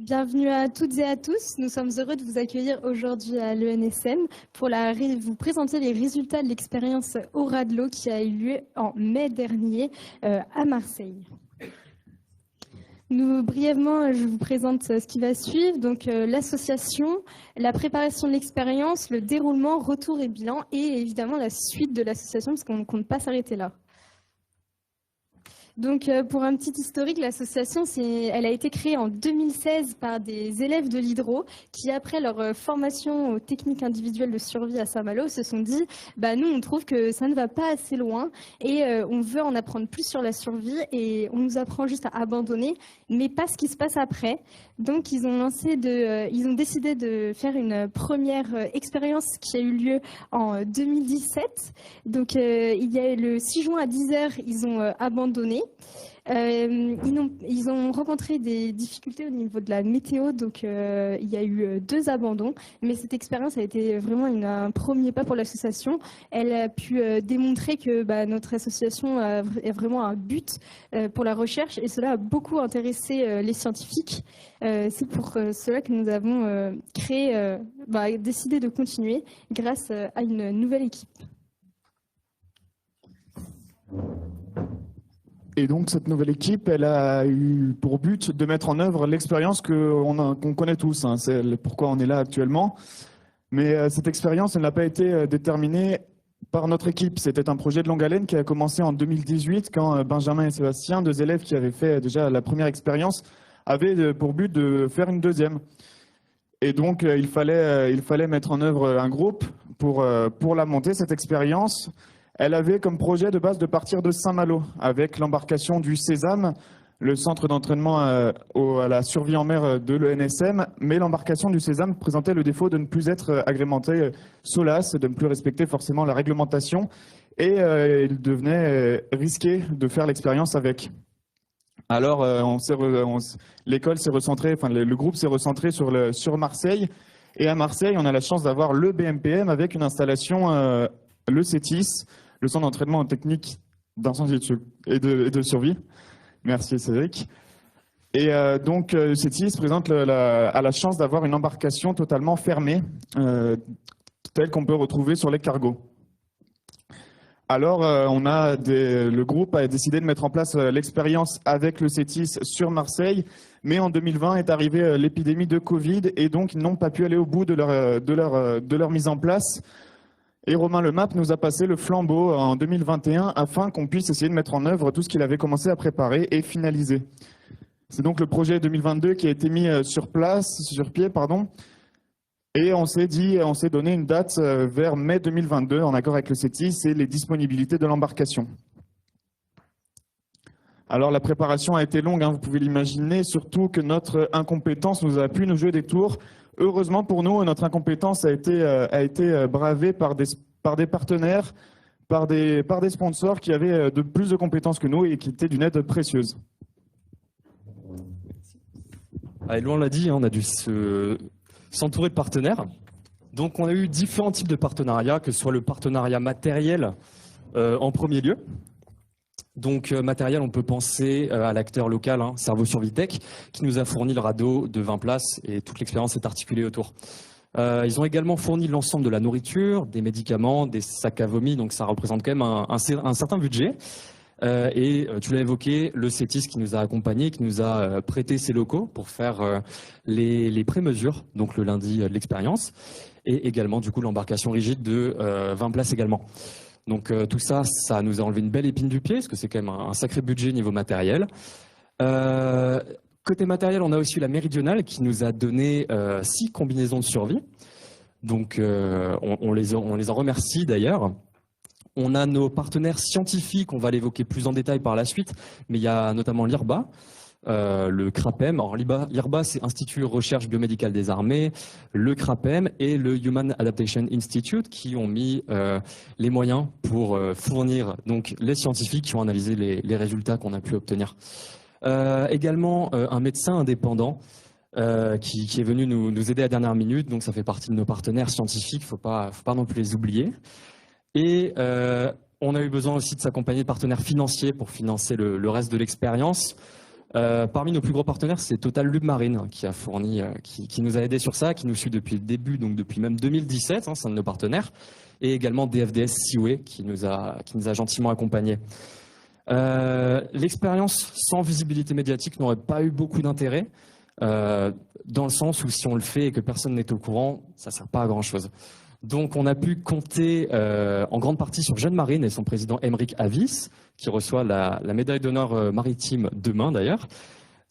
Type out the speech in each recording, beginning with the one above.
Bienvenue à toutes et à tous. Nous sommes heureux de vous accueillir aujourd'hui à l'ENSM pour vous présenter les résultats de l'expérience Aura de l'eau qui a eu lieu en mai dernier à Marseille. Brièvement, je vous présente ce qui va suivre. Donc, l'association, la préparation de l'expérience, le déroulement, retour et bilan et évidemment la suite de l'association parce qu'on ne compte pas s'arrêter là. Donc, pour un petit historique, l'association, elle a été créée en 2016 par des élèves de l'Hydro qui, après leur formation aux techniques individuelles de survie à Saint-Malo, se sont dit nous, on trouve que ça ne va pas assez loin et on veut en apprendre plus sur la survie et on nous apprend juste à abandonner, mais pas ce qui se passe après. Donc, ils ont décidé de faire une première expérience qui a eu lieu en 2017. Donc, il y a le 6 juin à 10h, ils ont abandonné. Ils ont rencontré des difficultés au niveau de la météo, donc il y a eu 2 abandons. Mais cette expérience a été vraiment un premier pas pour l'association. Elle a pu démontrer que notre association a vraiment un but pour la recherche et cela a beaucoup intéressé les scientifiques. C'est pour cela que nous avons décidé de continuer grâce à une nouvelle équipe. Et donc, cette nouvelle équipe, elle a eu pour but de mettre en œuvre l'expérience qu'on connaît tous. C'est pourquoi on est là actuellement. Mais cette expérience, elle n'a pas été déterminée par notre équipe. C'était un projet de longue haleine qui a commencé en 2018 quand Benjamin et Sébastien, 2 élèves qui avaient fait déjà la première expérience, avaient pour but de faire une deuxième. Et donc, il fallait mettre en œuvre un groupe pour la monter, cette expérience. Elle avait comme projet de base de partir de Saint-Malo avec l'embarcation du Sésame, le centre d'entraînement à la survie en mer de l'ENSM. Mais l'embarcation du Sésame présentait le défaut de ne plus être agrémentée SOLAS, de ne plus respecter forcément la réglementation. Et il devenait risqué de faire l'expérience avec. Alors, l'école s'est recentrée, le groupe s'est recentré sur Marseille. Et à Marseille, on a la chance d'avoir le BMPM avec une installation, le CETIS, le centre d'entraînement en technique d'incendie et de survie. Merci Cédric. Et donc, le CETIS a la chance d'avoir une embarcation totalement fermée, telle qu'on peut retrouver sur les cargos. Alors, le groupe a décidé de mettre en place l'expérience avec le CETIS sur Marseille, mais en 2020 est arrivée l'épidémie de Covid et donc ils n'ont pas pu aller au bout de leur mise en place. Et Romain Lemap nous a passé le flambeau en 2021 afin qu'on puisse essayer de mettre en œuvre tout ce qu'il avait commencé à préparer et finaliser. C'est donc le projet 2022 qui a été mis sur pied. Et on s'est donné une date vers mai 2022 en accord avec le CETIS et les disponibilités de l'embarcation. Alors la préparation a été longue, vous pouvez l'imaginer, surtout que notre incompétence nous a pu nous jouer des tours. Heureusement pour nous, notre incompétence a été bravée par des partenaires, par des sponsors qui avaient de plus de compétences que nous et qui étaient d'une aide précieuse. Allez, on l'a dit, on a dû s'entourer de partenaires. Donc on a eu différents types de partenariats, que ce soit le partenariat matériel en premier lieu. Donc matériel, on peut penser à l'acteur local, Cerveau Survitech, qui nous a fourni le radeau de 20 places et toute l'expérience est articulée autour. Ils ont également fourni l'ensemble de la nourriture, des médicaments, des sacs à vomi, donc ça représente quand même un certain budget. Et tu l'as évoqué, le CETIS qui nous a accompagnés, qui nous a prêté ses locaux pour faire les pré-mesures, donc le lundi de l'expérience, et également du coup l'embarcation rigide de 20 places également. Donc tout ça, ça nous a enlevé une belle épine du pied, parce que c'est quand même un sacré budget niveau matériel. Côté matériel, on a aussi la Méridionale qui nous a donné 6 combinaisons de survie. Donc on les en remercie d'ailleurs. On a nos partenaires scientifiques, on va l'évoquer plus en détail par la suite, mais il y a notamment l'IRBA, le CRAPEM. Alors l'IRBA, c'est Institut Recherche Biomédicale des Armées, le CRAPEM et le Human Adaptation Institute qui ont mis les moyens pour fournir donc les scientifiques qui ont analysé les résultats qu'on a pu obtenir. Également un médecin indépendant qui est venu nous aider à la dernière minute, donc ça fait partie de nos partenaires scientifiques, faut pas non plus les oublier. Et on a eu besoin aussi de s'accompagner de partenaires financiers pour financer le reste de l'expérience. Parmi nos plus gros partenaires, c'est Total Lube Marine qui a fourni, qui nous a aidés sur ça, qui nous suit depuis le début, donc depuis même 2017, c'est un de nos partenaires, et également DFDS Seaway qui nous a gentiment accompagnés. L'expérience sans visibilité médiatique n'aurait pas eu beaucoup d'intérêt, dans le sens où si on le fait et que personne n'est au courant, ça ne sert pas à grand-chose. Donc on a pu compter en grande partie sur Jeanne Marine et son président Aymeric Avis, qui reçoit la médaille d'honneur maritime demain d'ailleurs,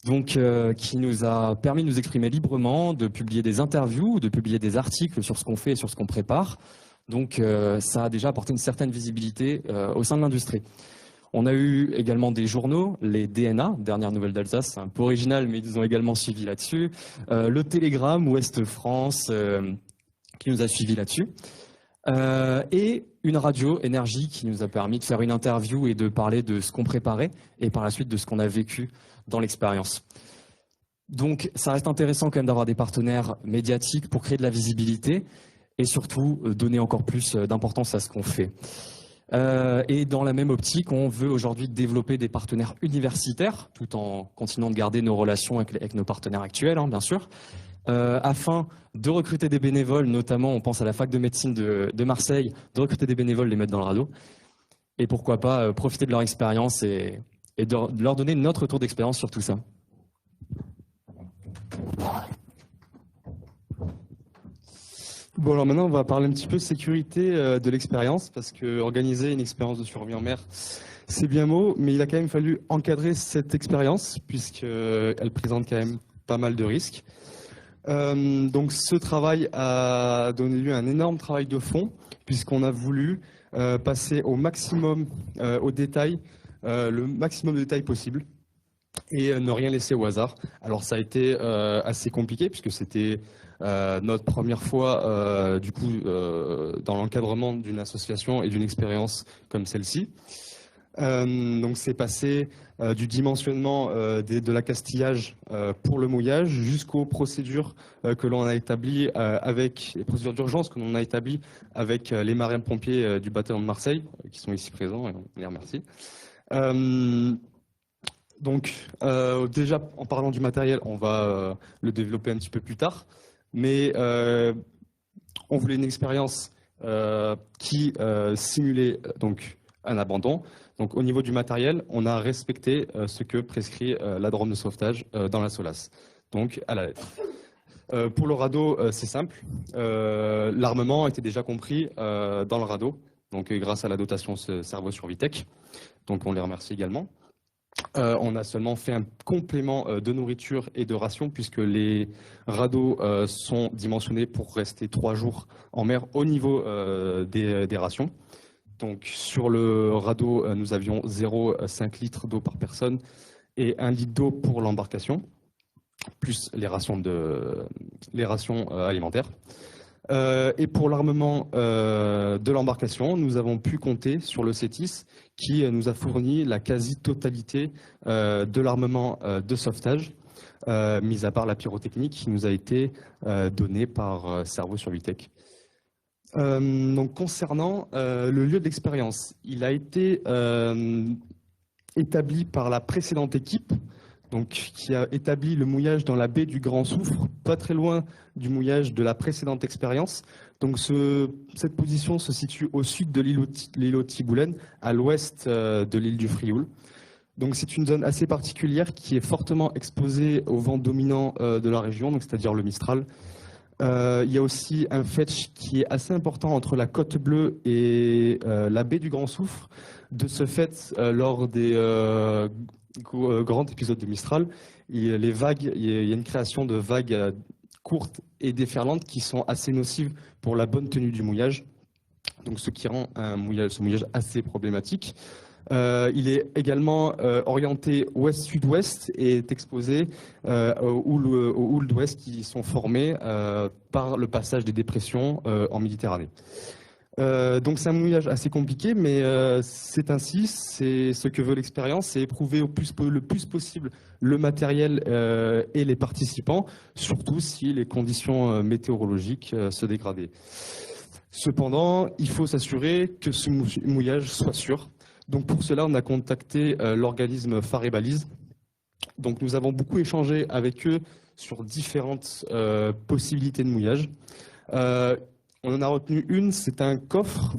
donc qui nous a permis de nous exprimer librement, de publier des interviews, de publier des articles sur ce qu'on fait et sur ce qu'on prépare. Donc ça a déjà apporté une certaine visibilité au sein de l'industrie. On a eu également des journaux, les DNA, Dernières Nouvelles d'Alsace, c'est un peu original, mais ils ont également suivi là-dessus. Le Télégramme, Ouest France, qui nous a suivis là-dessus. Et une radio, Énergie, qui nous a permis de faire une interview et de parler de ce qu'on préparait et par la suite de ce qu'on a vécu dans l'expérience. Donc ça reste intéressant quand même d'avoir des partenaires médiatiques pour créer de la visibilité et surtout donner encore plus d'importance à ce qu'on fait. Et dans la même optique, on veut aujourd'hui développer des partenaires universitaires tout en continuant de garder nos relations avec nos partenaires actuels, bien sûr, afin de recruter des bénévoles, notamment on pense à la fac de médecine de Marseille, de recruter des bénévoles, les mettre dans le radeau, et pourquoi pas profiter de leur expérience et de leur donner notre retour d'expérience sur tout ça. Bon, alors maintenant, on va parler un petit peu sécurité de l'expérience, parce que organiser une expérience de survie en mer, c'est bien beau, mais il a quand même fallu encadrer cette expérience, puisqu'elle présente quand même pas mal de risques. Donc ce travail a donné lieu à un énorme travail de fond, puisqu'on a voulu passer au maximum au détail, le maximum de détails possible, et ne rien laisser au hasard. Alors ça a été assez compliqué, puisque c'était notre première fois dans l'encadrement d'une association et d'une expérience comme celle-ci. Donc c'est passé du dimensionnement de l'accastillage pour le mouillage jusqu'aux procédures que l'on a établies avec les procédures d'urgence que l'on a établies avec les marins-pompiers du bataillon de Marseille qui sont ici présents et on les remercie. Donc déjà en parlant du matériel, on va le développer un petit peu plus tard, mais on voulait une expérience qui simulait donc un abandon. Donc au niveau du matériel, on a respecté ce que prescrit la drone de sauvetage dans la SOLAS, donc à la lettre. Pour le radeau, c'est simple. L'armement était déjà compris dans le radeau, donc grâce à la dotation Cerveau sur Vitech. Donc on les remercie également. On a seulement fait un complément de nourriture et de ration puisque les radeaux sont dimensionnés pour rester 3 jours en mer au niveau des rations. Donc sur le radeau, nous avions 0,5 litres d'eau par personne et 1 litre d'eau pour l'embarcation, plus les rations alimentaires. Et pour l'armement de l'embarcation, nous avons pu compter sur le CETIS qui nous a fourni la quasi-totalité de l'armement de sauvetage, mis à part la pyrotechnique qui nous a été donnée par Cerveau sur Vitech. Donc concernant le lieu de l'expérience, il a été établi par la précédente équipe, donc, qui a établi le mouillage dans la baie du Grand Soufre, pas très loin du mouillage de la précédente expérience. Donc cette position se situe au sud de l'îlot de Tiboulène, à l'ouest de l'île du Frioul. Donc c'est une zone assez particulière qui est fortement exposée au vent dominant de la région, c'est-à-dire le Mistral. Il y a aussi un fetch qui est assez important entre la Côte Bleue et la baie du Grand Soufre. De ce fait, lors des grand épisode de Mistral, il y a une création de vagues courtes et déferlantes qui sont assez nocives pour la bonne tenue du mouillage, donc ce qui rend ce mouillage assez problématique. Il est également orienté ouest-sud-ouest et est exposé aux houles d'ouest qui sont formées par le passage des dépressions en Méditerranée. Donc c'est un mouillage assez compliqué, mais c'est ainsi, c'est ce que veut l'expérience, c'est éprouver le plus possible le matériel et les participants, surtout si les conditions météorologiques se dégradaient. Cependant, il faut s'assurer que ce mouillage soit sûr. Donc pour cela, on a contacté l'organisme Phare et Balise, Donc nous avons beaucoup échangé avec eux sur différentes possibilités de mouillage. On en a retenu une, c'est un coffre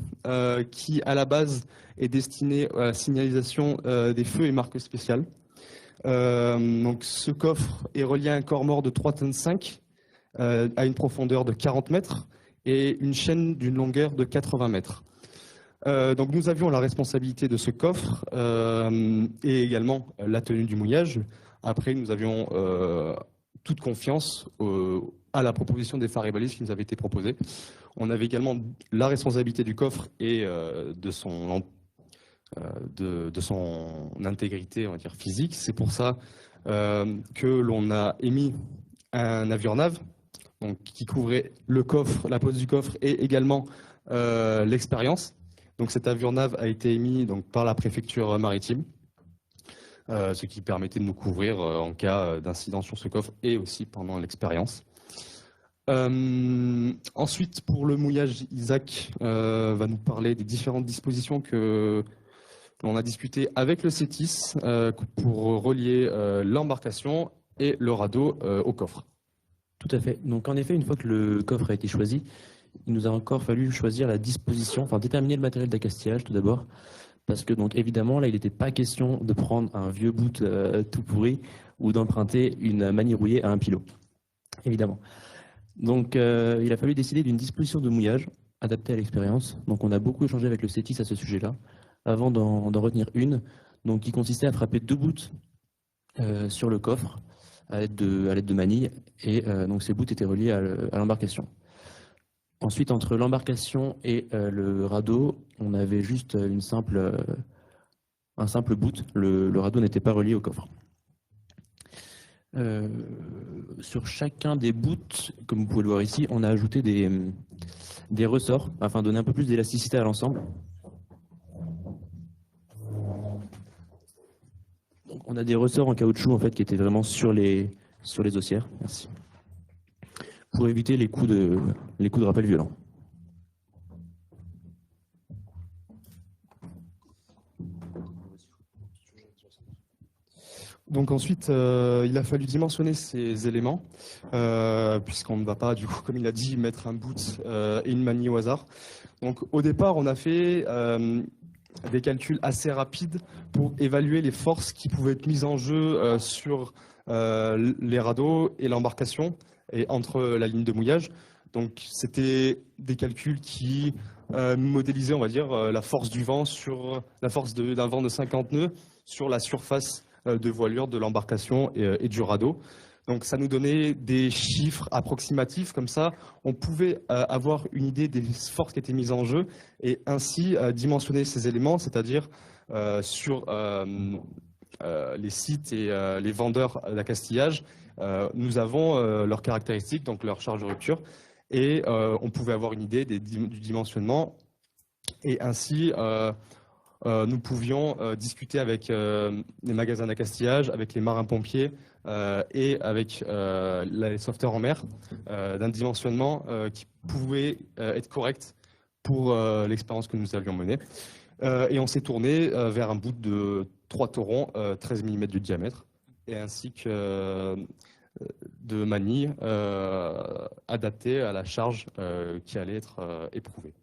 qui à la base est destiné à la signalisation des feux et marques spéciales. Donc ce coffre est relié à un corps mort de 3,5 tonnes à une profondeur de 40 mètres et une chaîne d'une longueur de 80 mètres. Donc nous avions la responsabilité de ce coffre et également la tenue du mouillage. Après, nous avions toute confiance à la proposition des phares et balises qui nous avait été proposée. On avait également la responsabilité du coffre et de son intégrité, on va dire, physique. C'est pour ça que l'on a émis un avionnave donc, qui couvrait le coffre, la pose du coffre et également l'expérience. Donc cet avionnave a été émis donc, par la préfecture maritime, ce qui permettait de nous couvrir en cas d'incident sur ce coffre et aussi pendant l'expérience. Ensuite, pour le mouillage, Isaac va nous parler des différentes dispositions que l'on a discutées avec le CETIS pour relier l'embarcation et le radeau au coffre. Tout à fait. Donc en effet, une fois que le coffre a été choisi, il nous a encore fallu choisir la disposition, enfin déterminer le matériel d'accastillage tout d'abord, parce que donc évidemment là il n'était pas question de prendre un vieux bout tout pourri ou d'emprunter une manille rouillée à un pilot, évidemment. Donc il a fallu décider d'une disposition de mouillage adaptée à l'expérience. Donc on a beaucoup échangé avec le CETIS à ce sujet-là, avant d'en retenir une, donc qui consistait à frapper 2 bouts sur le coffre à l'aide de manilles, et donc ces bouts étaient reliés à l'embarcation. Ensuite, entre l'embarcation et le radeau, on avait juste un simple bout. Le radeau n'était pas relié au coffre. Sur chacun des bouts, comme vous pouvez le voir ici, on a ajouté des ressorts afin de donner un peu plus d'élasticité à l'ensemble. On a des ressorts en caoutchouc en fait, qui étaient vraiment sur les haussières. Merci. Pour éviter les coups de rappel violents. Donc ensuite, il a fallu dimensionner ces éléments, puisqu'on ne va pas, du coup, comme il a dit, mettre un boot et une manille au hasard. Donc au départ, on a fait des calculs assez rapides pour évaluer les forces qui pouvaient être mises en jeu sur les radeaux et l'embarcation, et entre la ligne de mouillage. Donc c'était des calculs qui modélisaient, on va dire, la force du vent sur la force d'un vent de 50 nœuds sur la surface de voilure de l'embarcation et du radeau. Donc ça nous donnait des chiffres approximatifs, comme ça on pouvait avoir une idée des forces qui étaient mises en jeu et ainsi dimensionner ces éléments, c'est-à-dire sur les sites et les vendeurs d'accastillage. Nous avons leurs caractéristiques, donc leur charge de rupture, et on pouvait avoir une idée du dimensionnement, et ainsi nous pouvions discuter avec les magasins d'accastillage, avec les marins-pompiers et avec les sauveteurs en mer d'un dimensionnement qui pouvait être correct pour l'expérience que nous avions menée. Et on s'est tourné vers un bout de 3 taurons 13 mm de diamètre, et ainsi que de manilles adaptées à la charge qui allait être éprouvée.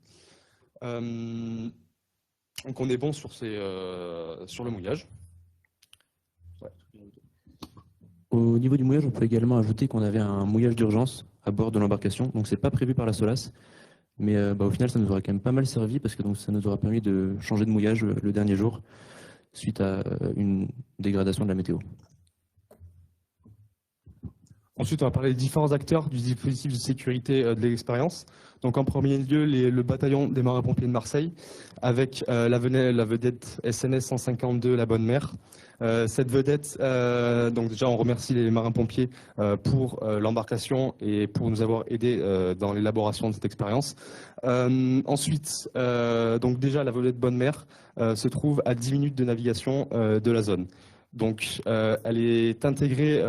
Donc on est bon sur le mouillage. Ouais. Au niveau du mouillage, on peut également ajouter qu'on avait un mouillage d'urgence à bord de l'embarcation. Donc c'est pas prévu par la SOLAS, mais au final ça nous aura quand même pas mal servi, parce que donc, ça nous aura permis de changer de mouillage le dernier jour suite à une dégradation de la météo. Ensuite, on va parler des différents acteurs du dispositif de sécurité de l'expérience. Donc, en premier lieu, le bataillon des marins-pompiers de Marseille, avec la vedette SNS 152, la Bonne Mère. Cette vedette, donc déjà, on remercie les marins-pompiers pour l'embarcation et pour nous avoir aidés dans l'élaboration de cette expérience. Ensuite, donc déjà, la vedette Bonne Mère se trouve à 10 minutes de navigation de la zone. Donc, elle est intégrée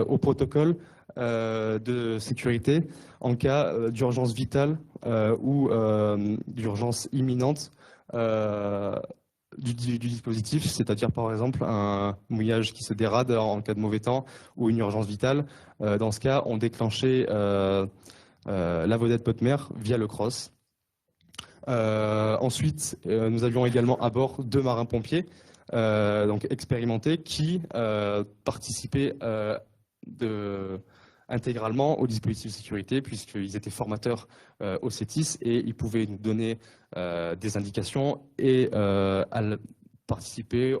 au protocole de sécurité en cas d'urgence vitale ou d'urgence imminente du dispositif, c'est-à-dire par exemple un mouillage qui se dérade en cas de mauvais temps ou une urgence vitale. Dans ce cas, on déclenchait la vedette Potmer via le cross. Ensuite, nous avions également à bord 2 marins-pompiers donc expérimentés qui participaient intégralement au dispositif de sécurité puisqu'ils étaient formateurs au CETIS et ils pouvaient nous donner des indications et participer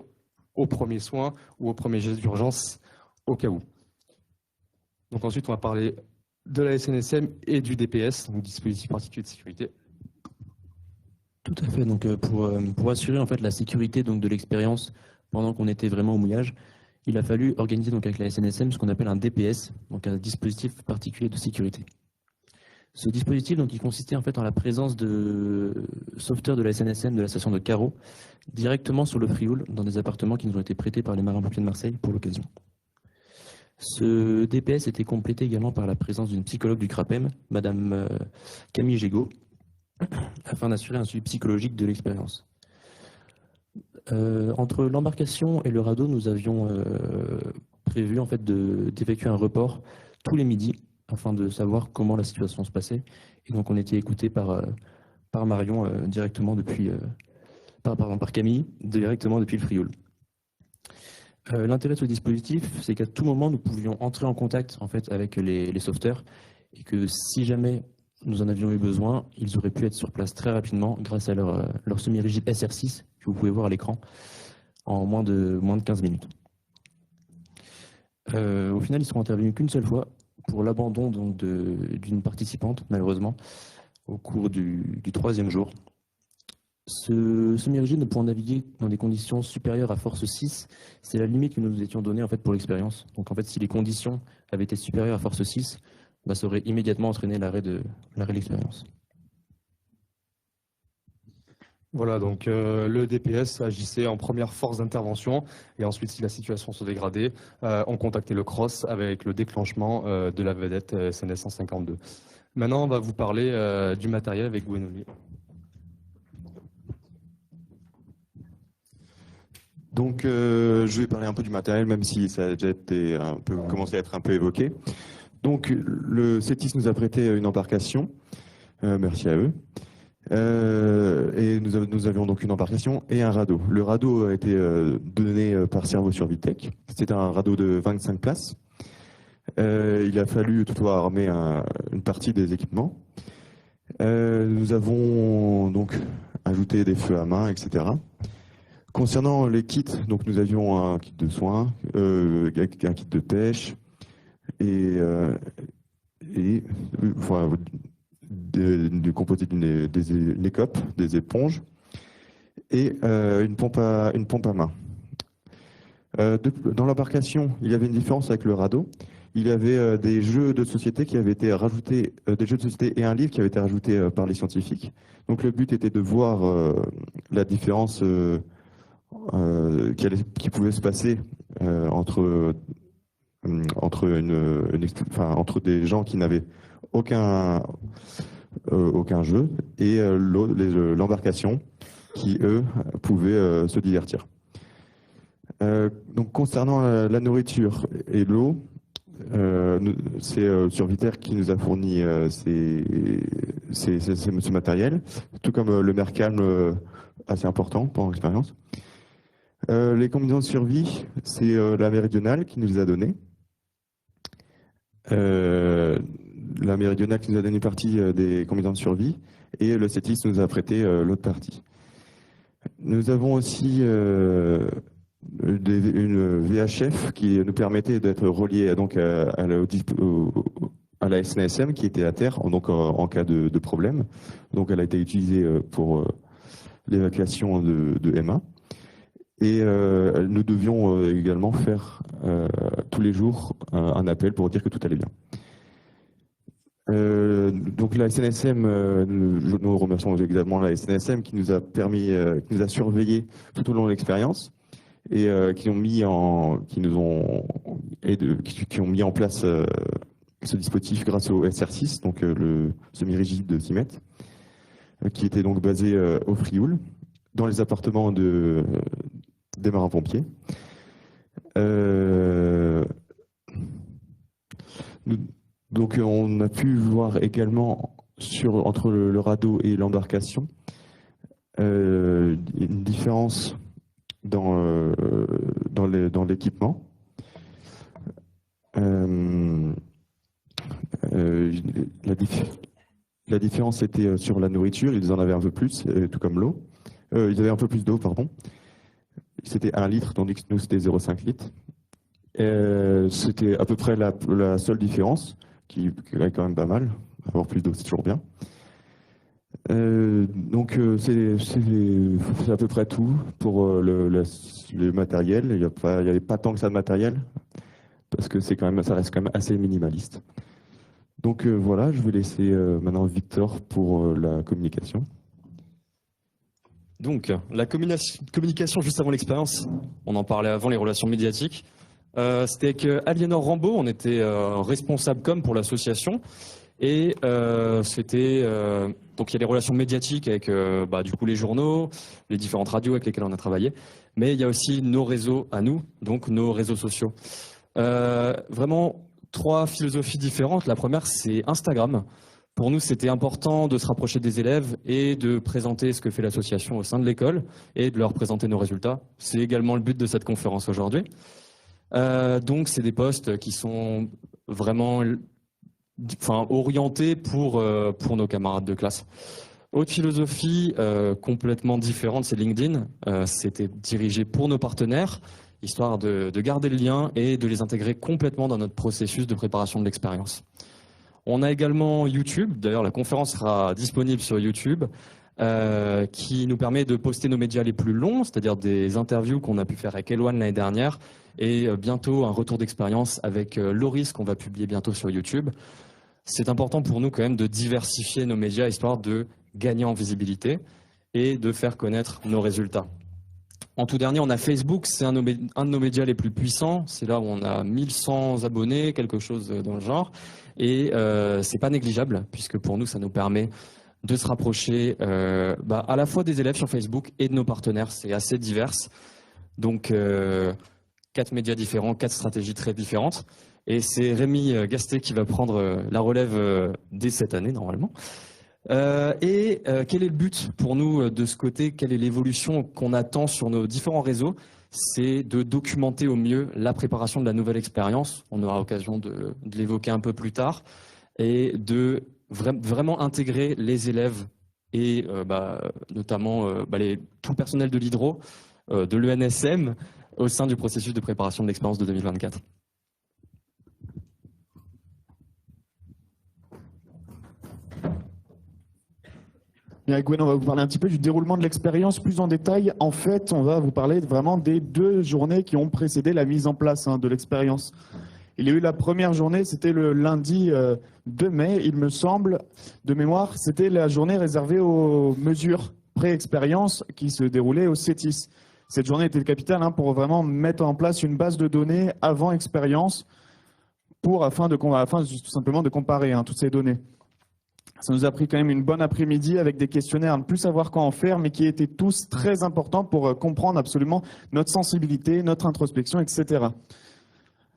aux premiers soins ou aux premiers gestes d'urgence au cas où. Donc ensuite, on va parler de la SNSM et du DPS, donc dispositif particulier de sécurité. Tout à fait. Donc, pour assurer en fait la sécurité donc de l'expérience pendant qu'on était vraiment au mouillage, il a fallu organiser donc avec la SNSM ce qu'on appelle un DPS, donc un dispositif particulier de sécurité. Ce dispositif donc il consistait en fait en la présence de sauveteurs de la SNSM de la station de Carreau directement sur le Frioul dans des appartements qui nous ont été prêtés par les marins-pompiers de Marseille pour l'occasion. Ce DPS était complété également par la présence d'une psychologue du CRAPEM, Madame Camille Gégaud, afin d'assurer un suivi psychologique de l'expérience. Entre l'embarcation et le radeau, nous avions prévu en fait d'effectuer un report tous les midis afin de savoir comment la situation se passait. Et donc on était écouté par Marion directement depuis, par Camille directement depuis le Frioul. L'intérêt de ce dispositif, c'est qu'à tout moment nous pouvions entrer en contact en fait avec les sauveteurs et que si jamais nous en avions eu besoin, ils auraient pu être sur place très rapidement grâce à leur semi-rigide SR6 que vous pouvez voir à l'écran en moins de 15 minutes. Au final, ils sont intervenus qu'une seule fois pour l'abandon d'une participante, malheureusement, au cours du 3e jour. Ce semi-rigide ne pouvant naviguer dans des conditions supérieures à force 6, c'est la limite que nous nous étions donnée en fait, pour l'expérience. Donc en fait, si les conditions avaient été supérieures à force 6, ça aurait immédiatement entraîné l'arrêt de l'expérience. Voilà, donc le DPS agissait en première force d'intervention et ensuite, si la situation se dégradait, on contactait le CROSS avec le déclenchement de la vedette SNS 152. Maintenant, on va vous parler du matériel avec Gwenoli. Donc, je vais parler un peu du matériel, même si ça a déjà été commencé à être un peu évoqué. Donc, le CETIS nous a prêté une embarcation, merci à eux. Et nous avions donc une embarcation et un radeau. Le radeau a été donné par Cerveau Survitech. C'était un radeau de 25 places. Il a fallu toutefois armer une partie des équipements. Nous avons donc ajouté des feux à main, etc. Concernant les kits, donc nous avions un kit de soins, un kit de pêche du composé des écopes, des éponges et une pompe à main. Dans l'embarcation, il y avait une différence avec le radeau. Il y avait des jeux de société qui avaient été rajoutés, des jeux de société et un livre qui avait été rajouté par les scientifiques. Donc le but était de voir la différence qui pouvait se passer entre des gens qui n'avaient aucun jeu et l'embarcation qui, eux, pouvaient se divertir. Donc concernant la nourriture et l'eau, c'est Survitech qui nous a fourni ce matériel, tout comme le Mercalm assez important pendant l'expérience. Les combinaisons de survie, c'est la Méridionale qui nous les a données. La Méridionale qui nous a donné une partie des combinaisons de survie et le CETIS nous a prêté l'autre partie. Nous avons aussi une VHF qui nous permettait d'être reliés donc à la SNSM qui était à terre donc en cas de problème. Donc elle a été utilisée pour l'évacuation de Emma. Et nous devions également faire tous les jours un appel pour dire que tout allait bien. Donc la SNSM, nous remercions également la SNSM qui nous a permis, qui nous a surveillés tout au long de l'expérience et qui ont mis en place ce dispositif grâce au SR6, donc le semi-rigide de 6 mètres, qui était donc basé au Frioul. dans les appartements des marins-pompiers. Donc on a pu voir également entre le radeau et l'embarcation une différence dans l'équipement. La différence était sur la nourriture, ils en avaient un peu plus, tout comme l'eau. Ils avaient un peu plus d'eau, pardon. C'était 1 litre, tandis que nous, c'était 0,5 litres. C'était à peu près la seule différence, qui est quand même pas mal. Avoir plus d'eau, c'est toujours bien. Donc, c'est à peu près tout pour le matériel. Il n'y avait pas tant que ça de matériel, parce que ça reste quand même assez minimaliste. Donc voilà, je vais laisser maintenant Victor pour la communication. Donc, la communication juste avant l'expérience, on en parlait avant, les relations médiatiques. C'était avec Aliénor Rambaud, on était responsable com pour l'association. Et c'était donc il y a les relations médiatiques avec du coup les journaux, les différentes radios avec lesquelles on a travaillé, mais il y a aussi nos réseaux à nous, donc nos réseaux sociaux. Vraiment 3 philosophies différentes. La première, c'est Instagram. Pour nous, c'était important de se rapprocher des élèves et de présenter ce que fait l'association au sein de l'école et de leur présenter nos résultats. C'est également le but de cette conférence aujourd'hui. Donc, c'est des posts qui sont vraiment orientés pour nos camarades de classe. Autre philosophie complètement différente, c'est LinkedIn. C'était dirigé pour nos partenaires, histoire de garder le lien et de les intégrer complètement dans notre processus de préparation de l'expérience. On a également YouTube, d'ailleurs la conférence sera disponible sur YouTube, qui nous permet de poster nos médias les plus longs, c'est-à-dire des interviews qu'on a pu faire avec Eloane l'année dernière, et bientôt un retour d'expérience avec Loris qu'on va publier bientôt sur YouTube. C'est important pour nous quand même de diversifier nos médias, histoire de gagner en visibilité et de faire connaître nos résultats. En tout dernier, on a Facebook, c'est un de nos médias les plus puissants. C'est là où on a 1100 abonnés, quelque chose dans le genre. Et c'est pas négligeable, puisque pour nous, ça nous permet de se rapprocher à la fois des élèves sur Facebook et de nos partenaires. C'est assez divers. Donc, 4 médias différents, 4 stratégies très différentes. Et c'est Rémi Gasté qui va prendre la relève dès cette année, normalement. Quel est le but pour nous de ce côté? Quelle est l'évolution qu'on attend sur nos différents réseaux? C'est de documenter au mieux la préparation de la nouvelle expérience. On aura l'occasion de l'évoquer un peu plus tard. Et de vraiment intégrer les élèves et notamment tout le personnel de l'Hydro, de l'ENSM, au sein du processus de préparation de l'expérience de 2024. Bien, Gwen, on va vous parler un petit peu du déroulement de l'expérience plus en détail. En fait, on va vous parler vraiment des 2 journées qui ont précédé la mise en place de l'expérience. Il y a eu la première journée, c'était le lundi 2 mai, il me semble, de mémoire. C'était la journée réservée aux mesures pré-expérience qui se déroulaient au CETIS. Cette journée était capitale pour vraiment mettre en place une base de données avant expérience afin tout simplement de comparer toutes ces données. Ça nous a pris quand même une bonne après-midi avec des questionnaires à ne plus savoir quoi en faire, mais qui étaient tous très importants pour comprendre absolument notre sensibilité, notre introspection, etc.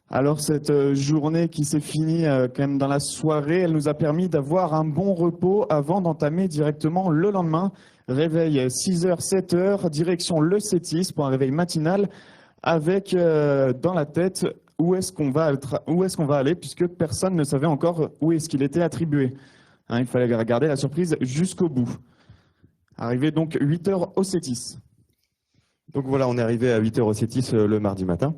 Alors cette journée qui s'est finie quand même dans la soirée, elle nous a permis d'avoir un bon repos avant d'entamer directement le lendemain. Réveil 6h, 7h, direction le CETIS pour un réveil matinal avec dans la tête où est-ce qu'on va aller, puisque personne ne savait encore où est-ce qu'il était attribué. Il fallait regarder la surprise jusqu'au bout. Arrivé donc 8h au CETIS. Donc voilà, on est arrivé à 8h au CETIS le mardi matin.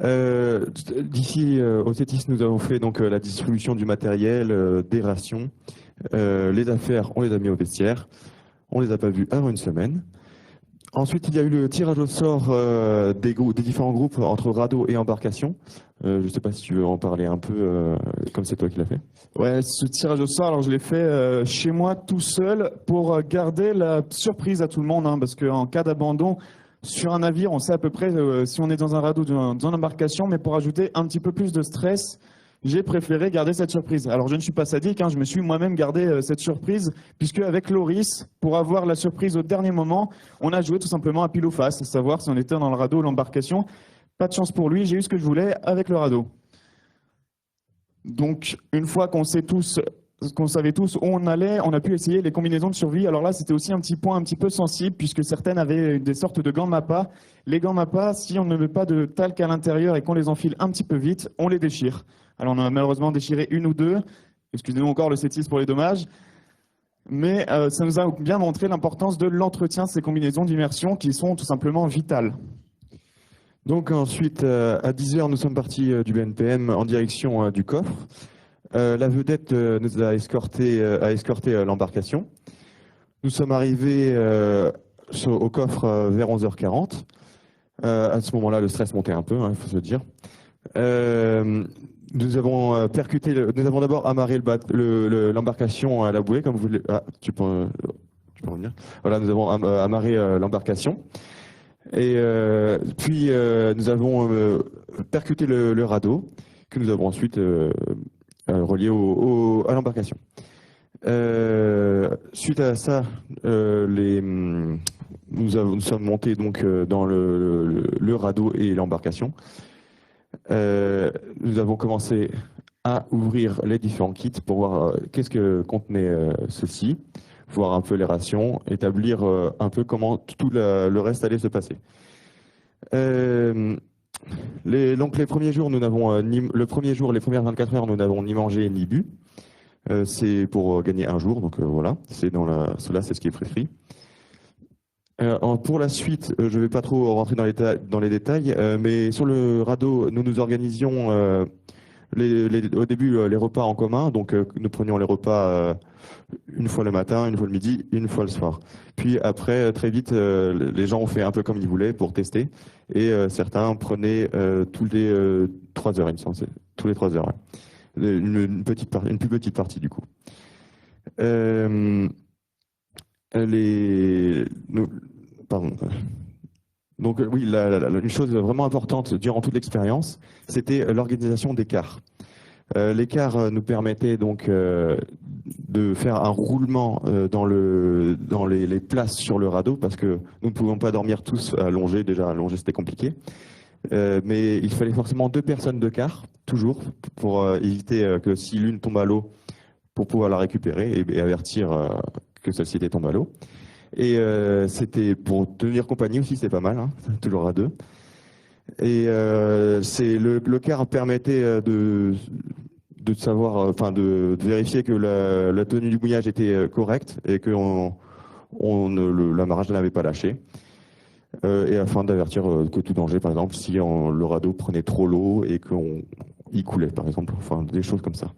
D'ici au CETIS, nous avons fait donc la distribution du matériel, des rations. Les affaires, on les a mis au vestiaire. On les a pas vus avant une semaine. Ensuite, il y a eu le tirage au sort des différents groupes entre radeau et embarcation. Je ne sais pas si tu veux en parler un peu, comme c'est toi qui l'as fait. Ouais, ce tirage au sort, alors je l'ai fait chez moi tout seul pour garder la surprise à tout le monde, parce qu'en cas d'abandon sur un navire, on sait à peu près si on est dans un radeau, dans une embarcation, mais pour ajouter un petit peu plus de stress, j'ai préféré garder cette surprise. Alors je ne suis pas sadique, hein, je me suis moi-même gardé cette surprise, puisque avec Loris, pour avoir la surprise au dernier moment, on a joué tout simplement à pile ou face, à savoir si on était dans le radeau ou l'embarcation. Pas de chance pour lui, j'ai eu ce que je voulais avec le radeau. Donc une fois qu'on savait tous où on allait, on a pu essayer les combinaisons de survie. Alors là, c'était aussi un petit point un petit peu sensible, puisque certaines avaient des sortes de gants Mappa. Les gants Mappa, si on ne met pas de talc à l'intérieur et qu'on les enfile un petit peu vite, on les déchire. Alors on a malheureusement déchiré une ou deux. Excusez-nous encore le C6 pour les dommages. Mais ça nous a bien montré l'importance de l'entretien de ces combinaisons d'immersion qui sont tout simplement vitales. Donc ensuite, à 10h, nous sommes partis du BNPM en direction du coffre. La vedette nous a escorté l'embarcation. Nous sommes arrivés au coffre vers 11h40. À ce moment-là, le stress montait un peu, il faut se dire. Nous avons nous avons d'abord amarré l'embarcation à la bouée, comme vous voulez. Ah, tu peux revenir. Voilà, nous avons amarré l'embarcation. Et puis nous avons percuté le radeau, que nous avons ensuite relié à l'embarcation. Suite à ça, nous sommes montés donc dans le radeau et l'embarcation. Nous avons commencé à ouvrir les différents kits pour voir qu'est-ce que contenait ceci, voir un peu les rations, établir un peu comment tout le reste allait se passer. Donc les premiers jours, les premières 24 heures, nous n'avons ni mangé ni bu. C'est pour gagner un jour, donc voilà, cela c'est ce qui est prescrit. Pour la suite, je ne vais pas trop rentrer dans les détails, mais sur le radeau, nous nous organisions au début les repas en commun, donc nous prenions les repas une fois le matin, une fois le midi, une fois le soir. Puis après, très vite, les gens ont fait un peu comme ils voulaient pour tester, et certains prenaient tous les 3 heures, il me semble, tous les 3 heures, ouais. Une plus petite partie du coup. Donc oui, une chose vraiment importante durant toute l'expérience, c'était l'organisation des cars. Les cars nous permettaient donc de faire un roulement dans les places sur le radeau, parce que nous ne pouvions pas dormir tous allongés. Déjà allongés, c'était compliqué. Mais il fallait forcément 2 personnes de car, toujours, pour éviter que si l'une tombe à l'eau, pour pouvoir la récupérer et avertir que celle-ci était tombée à l'eau. Et c'était pour tenir compagnie aussi, c'est pas mal, hein, toujours à 2. Et le car permettait de savoir, enfin de vérifier que la tenue du mouillage était correcte et que l'amarrage ne l'avait pas lâché. Et afin d'avertir que tout danger, par exemple, si le radeau prenait trop l'eau et qu'il coulait, par exemple, enfin des choses comme ça.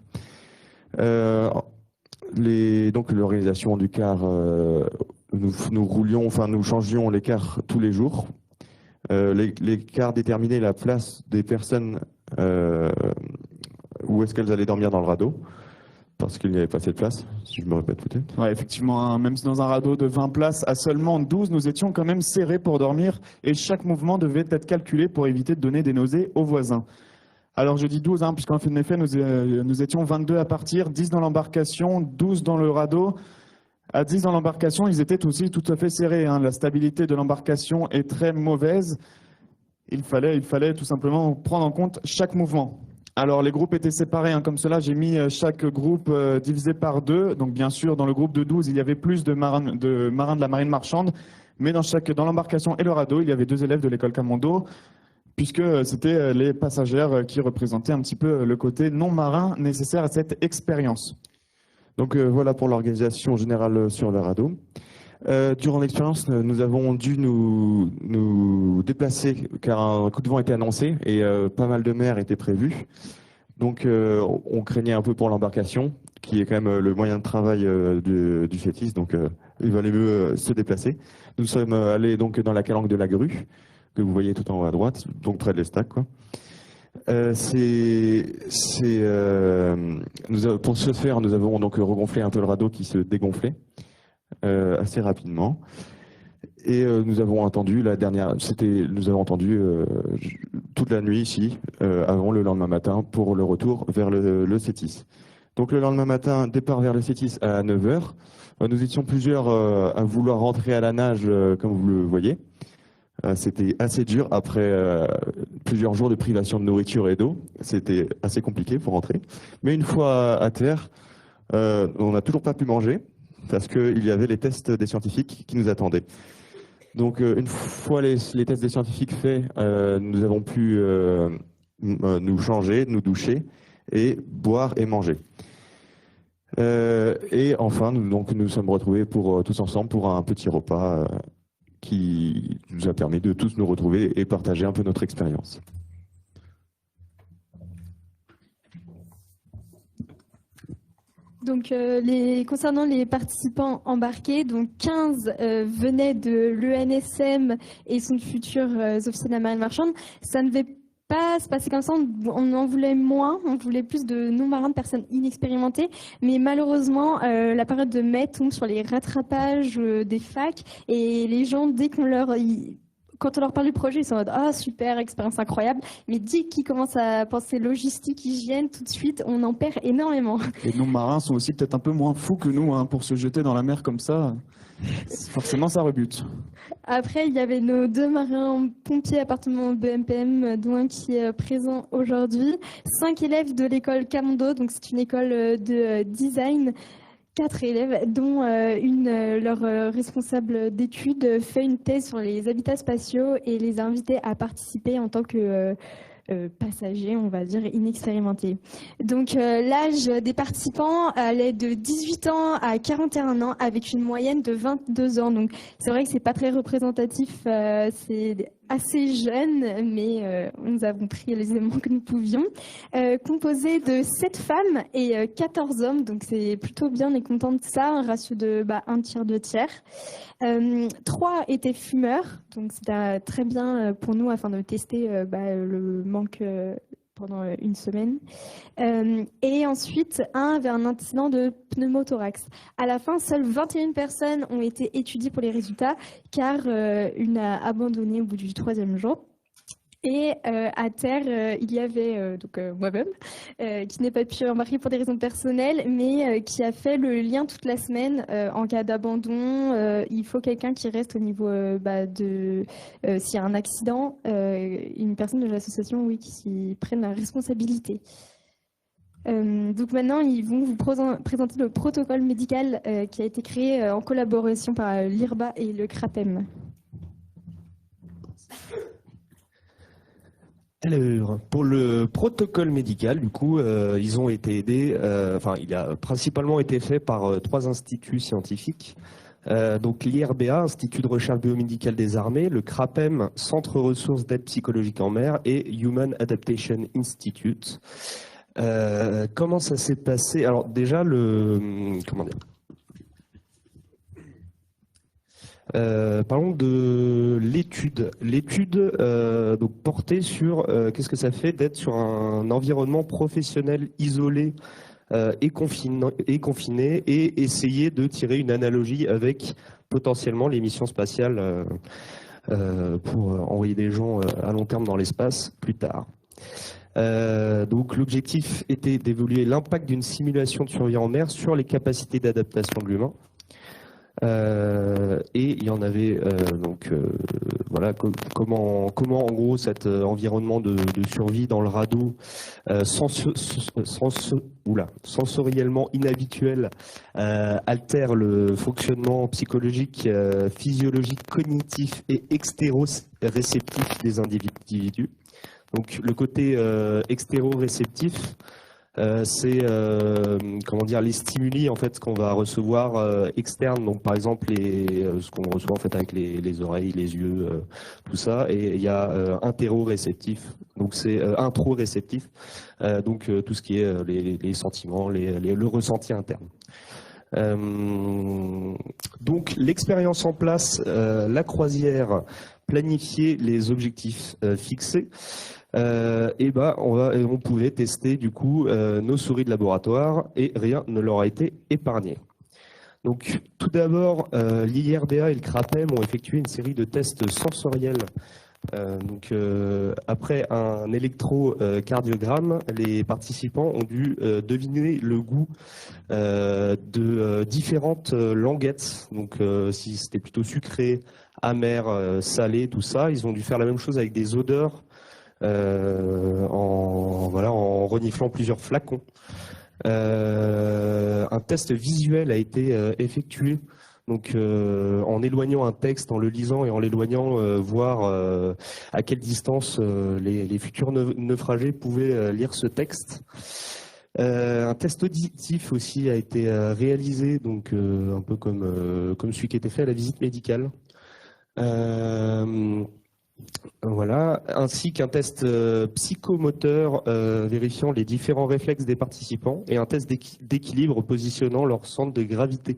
Donc l'organisation du car, nous changions les cars tous les jours. Les cars déterminaient la place des personnes où est-ce qu'elles allaient dormir dans le radeau, parce qu'il n'y avait pas assez de place, si je me répète peut-être. Ouais, effectivement, hein, même dans un radeau de 20 places à seulement 12, nous étions quand même serrés pour dormir, et chaque mouvement devait être calculé pour éviter de donner des nausées aux voisins. Alors je dis 12, hein, puisqu'en effet nous étions 22 à partir, 10 dans l'embarcation, 12 dans le radeau. À 10 dans l'embarcation, ils étaient aussi tout à fait serrés, hein. La stabilité de l'embarcation est très mauvaise. Il fallait tout simplement prendre en compte chaque mouvement. Alors les groupes étaient séparés, hein, comme cela, j'ai mis chaque groupe divisé par 2. Donc bien sûr, dans le groupe de 12, il y avait plus de marins de la marine marchande, mais dans l'embarcation et le radeau, il y avait 2 élèves de l'école Camondo, puisque c'était les passagères qui représentaient un petit peu le côté non marin nécessaire à cette expérience. Donc voilà pour l'organisation générale sur le radeau. Durant l'expérience, nous avons dû nous déplacer car un coup de vent était annoncé et pas mal de mer était prévu. Donc on craignait un peu pour l'embarcation, qui est quand même le moyen de travail du CETIS, donc il valait mieux se déplacer. Nous sommes allés donc dans la calanque de la grue, que vous voyez tout en haut à droite, donc près de l'Estac, quoi. Pour ce faire, nous avons donc regonflé un peu le radeau qui se dégonflait assez rapidement. Et nous avons attendu toute la nuit ici, avant le lendemain matin, pour le retour vers le CETIS. Donc le lendemain matin, départ vers le CETIS à 9 h. Nous étions plusieurs à vouloir rentrer à la nage, comme vous le voyez. C'était assez dur après plusieurs jours de privation de nourriture et d'eau. C'était assez compliqué pour rentrer. Mais une fois à terre, on n'a toujours pas pu manger parce qu'il y avait les tests des scientifiques qui nous attendaient. Donc une fois les tests des scientifiques faits, nous avons pu nous changer, nous doucher et boire et manger. Et enfin, nous sommes retrouvés tous ensemble pour un petit repas qui nous a permis de tous nous retrouver et partager un peu notre expérience. Donc, concernant les participants embarqués, donc 15 venaient de l'ENSM et sont de futurs officiers de la marine marchande. Ça ne devait pas se passer comme ça, on en voulait moins, on voulait plus de non-marins, de personnes inexpérimentées, mais malheureusement, la période de mai tombe sur les rattrapages des facs et les gens, quand on leur parle du projet, ils sont en mode « Ah, super, expérience incroyable », mais dès qu'ils commencent à penser logistique, hygiène, tout de suite, on en perd énormément. Les non-marins sont aussi peut-être un peu moins fous que nous pour se jeter dans la mer comme ça. Forcément, ça rebute. Après, il y avait nos 2 marins pompiers appartenant au BMPM, dont un qui est présent aujourd'hui. 5 élèves de l'école Camondo, donc c'est une école de design. 4 élèves, dont leur responsable d'études fait une thèse sur les habitats spatiaux et les a invités à participer en tant que passagers, on va dire, inexpérimentés. Donc l'âge des participants allait de 18 ans à 41 ans avec une moyenne de 22 ans. Donc c'est vrai que c'est pas très représentatif, c'est assez jeune, mais nous avons pris les éléments que nous pouvions. Composé de 7 femmes et 14 hommes, donc c'est plutôt bien, on est content de ça, un ratio de 1 tiers, 2 tiers. 3 étaient fumeurs, donc c'était très bien pour nous afin de tester le manque pendant une semaine. Et ensuite, un avait un incident de pneumothorax. À la fin, seules 21 personnes ont été étudiées pour les résultats, car une a abandonné au bout du 3e jour. Et à terre, il y avait moi-même, qui n'ai pas pu embarquer pour des raisons personnelles, mais qui a fait le lien toute la semaine. En cas d'abandon, il faut quelqu'un qui reste au niveau s'il y a un accident, une personne de l'association, oui, qui prenne la responsabilité. Donc maintenant, ils vont vous présenter le protocole médical qui a été créé en collaboration par l'IRBA et le CRAPEM. Alors, pour le protocole médical, du coup, ils ont été aidés, il a principalement été fait par 3 instituts scientifiques. Donc l'IRBA, Institut de recherche biomédicale des armées, le CRAPEM, Centre ressources d'aide psychologique en mer, et Human Adaptation Institute. Comment ça s'est passé? Alors déjà, parlons de l'étude. L'étude donc portait sur qu'est-ce que ça fait d'être sur un environnement professionnel isolé et confiné et essayer de tirer une analogie avec potentiellement les missions spatiales pour envoyer des gens à long terme dans l'espace plus tard. Donc l'objectif était d'évaluer l'impact d'une simulation de survie en mer sur les capacités d'adaptation de l'humain. Et il y en avait comment en gros cet environnement de survie dans le radeau sensoriellement inhabituel altère le fonctionnement psychologique, physiologique, cognitif et extéroréceptif des individus. Donc le côté extéroréceptif, c'est les stimuli en fait qu'on va recevoir externes, donc par exemple ce qu'on reçoit en fait avec les oreilles, les yeux, tout ça, et il y a intéroréceptif, donc c'est introréceptif, donc tout ce qui est les sentiments, le ressenti interne. Donc l'expérience en place, la croisière, planifier les objectifs fixés. On pouvait tester du coup nos souris de laboratoire et rien ne leur a été épargné. Donc, tout d'abord, l'IRDA et le CRAPEM ont effectué une série de tests sensoriels. Après un électrocardiogramme, les participants ont dû deviner le goût de différentes languettes. Donc, si c'était plutôt sucré, amer, salé, tout ça, ils ont dû faire la même chose avec des odeurs en reniflant plusieurs flacons. Un test visuel a été effectué, donc en éloignant un texte, en le lisant et en l'éloignant, voir à quelle distance les futurs naufragés pouvaient lire ce texte. Un test auditif aussi a été réalisé, donc un peu comme celui qui était fait à la visite médicale. Voilà, ainsi qu'un test psychomoteur vérifiant les différents réflexes des participants et un test d'équilibre positionnant leur centre de gravité.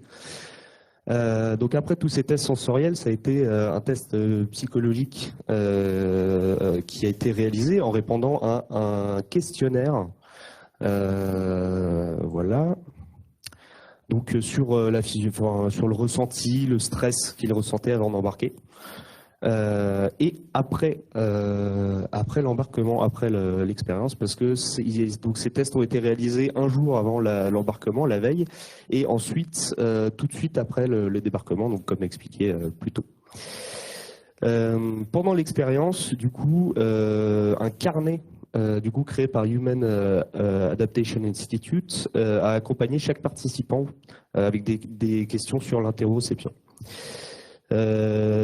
Donc après tous ces tests sensoriels, ça a été un test psychologique qui a été réalisé en répondant à un questionnaire. Voilà. Donc sur sur le ressenti, le stress qu'ils ressentaient avant d'embarquer. Et après l'embarquement, après l'expérience, parce que donc ces tests ont été réalisés un jour avant l'embarquement, la veille, et ensuite tout de suite après le débarquement, donc comme expliqué plus tôt. Pendant l'expérience, du coup, un carnet créé par Human Adaptation Institute a accompagné chaque participant avec des questions sur l'interoception.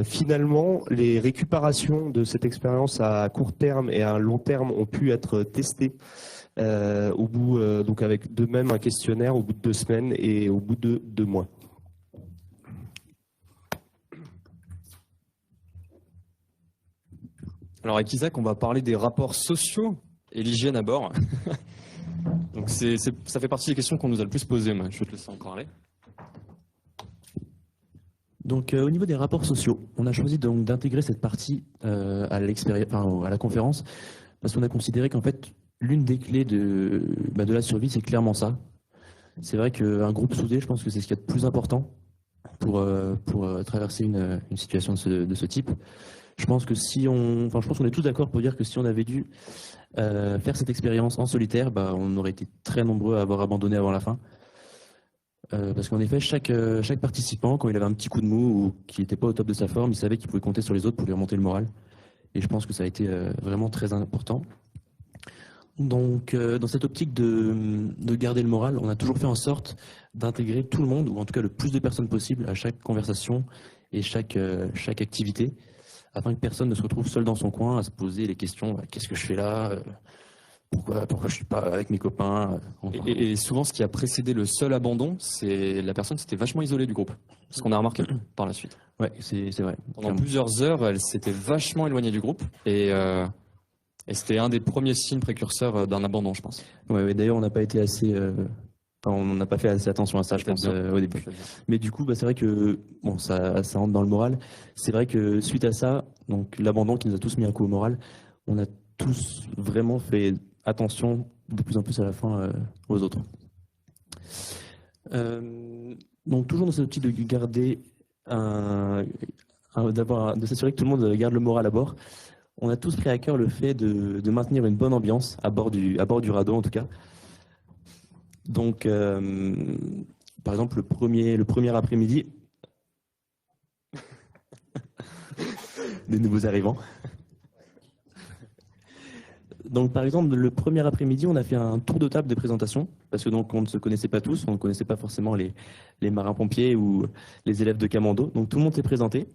Finalement, les récupérations de cette expérience à court terme et à long terme ont pu être testées au bout, donc avec de même un questionnaire au bout de 2 semaines et au bout de 2 mois. Alors avec Isaac, on va parler des rapports sociaux et l'hygiène à bord. Donc ça fait partie des questions qu'on nous a le plus posées. Je vais te laisser encore aller. Donc au niveau des rapports sociaux, on a choisi donc d'intégrer cette partie à la conférence parce qu'on a considéré qu'en fait l'une des clés de la survie, c'est clairement ça. C'est vrai qu'un groupe soudé, je pense que c'est ce qu'il y a de plus important pour traverser une situation de ce type. Je pense que je pense qu'on est tous d'accord pour dire que si on avait dû faire cette expérience en solitaire, on aurait été très nombreux à avoir abandonné avant la fin. Parce qu'en effet, chaque participant, quand il avait un petit coup de mou ou qui n'était pas au top de sa forme, il savait qu'il pouvait compter sur les autres pour lui remonter le moral. Et je pense que ça a été vraiment très important. Donc, dans cette optique de garder le moral, on a toujours fait en sorte d'intégrer tout le monde, ou en tout cas le plus de personnes possible, à chaque conversation et chaque activité, afin que personne ne se retrouve seul dans son coin à se poser les questions « qu'est-ce que je fais là ? Pourquoi je suis pas avec mes copains ?» Et souvent, ce qui a précédé le seul abandon, c'est la personne s'était vachement isolée du groupe. Ce qu'on a remarqué par la suite. Ouais, c'est vrai. Pendant plusieurs heures, elle s'était vachement éloignée du groupe. Et c'était un des premiers signes précurseurs d'un abandon, je pense. Ouais, d'ailleurs, on n'a pas été assez... on n'a pas fait assez attention à ça, je pense, au début. Mais du coup, c'est vrai que bon, ça rentre dans le moral. C'est vrai que suite à ça, donc l'abandon qui nous a tous mis un coup au moral, on a tous vraiment fait attention de plus en plus à la fin aux autres. Donc toujours dans cette optique de garder de s'assurer que tout le monde garde le moral à bord, on a tous pris à cœur le fait de maintenir une bonne ambiance à bord du radeau en tout cas. Donc par exemple le premier après-midi des nouveaux arrivants. Donc, par exemple, le premier après-midi, on a fait un tour de table de présentation, parce que donc on ne se connaissait pas tous, on ne connaissait pas forcément les marins-pompiers ou les élèves de Camando. Donc, tout le monde s'est présenté.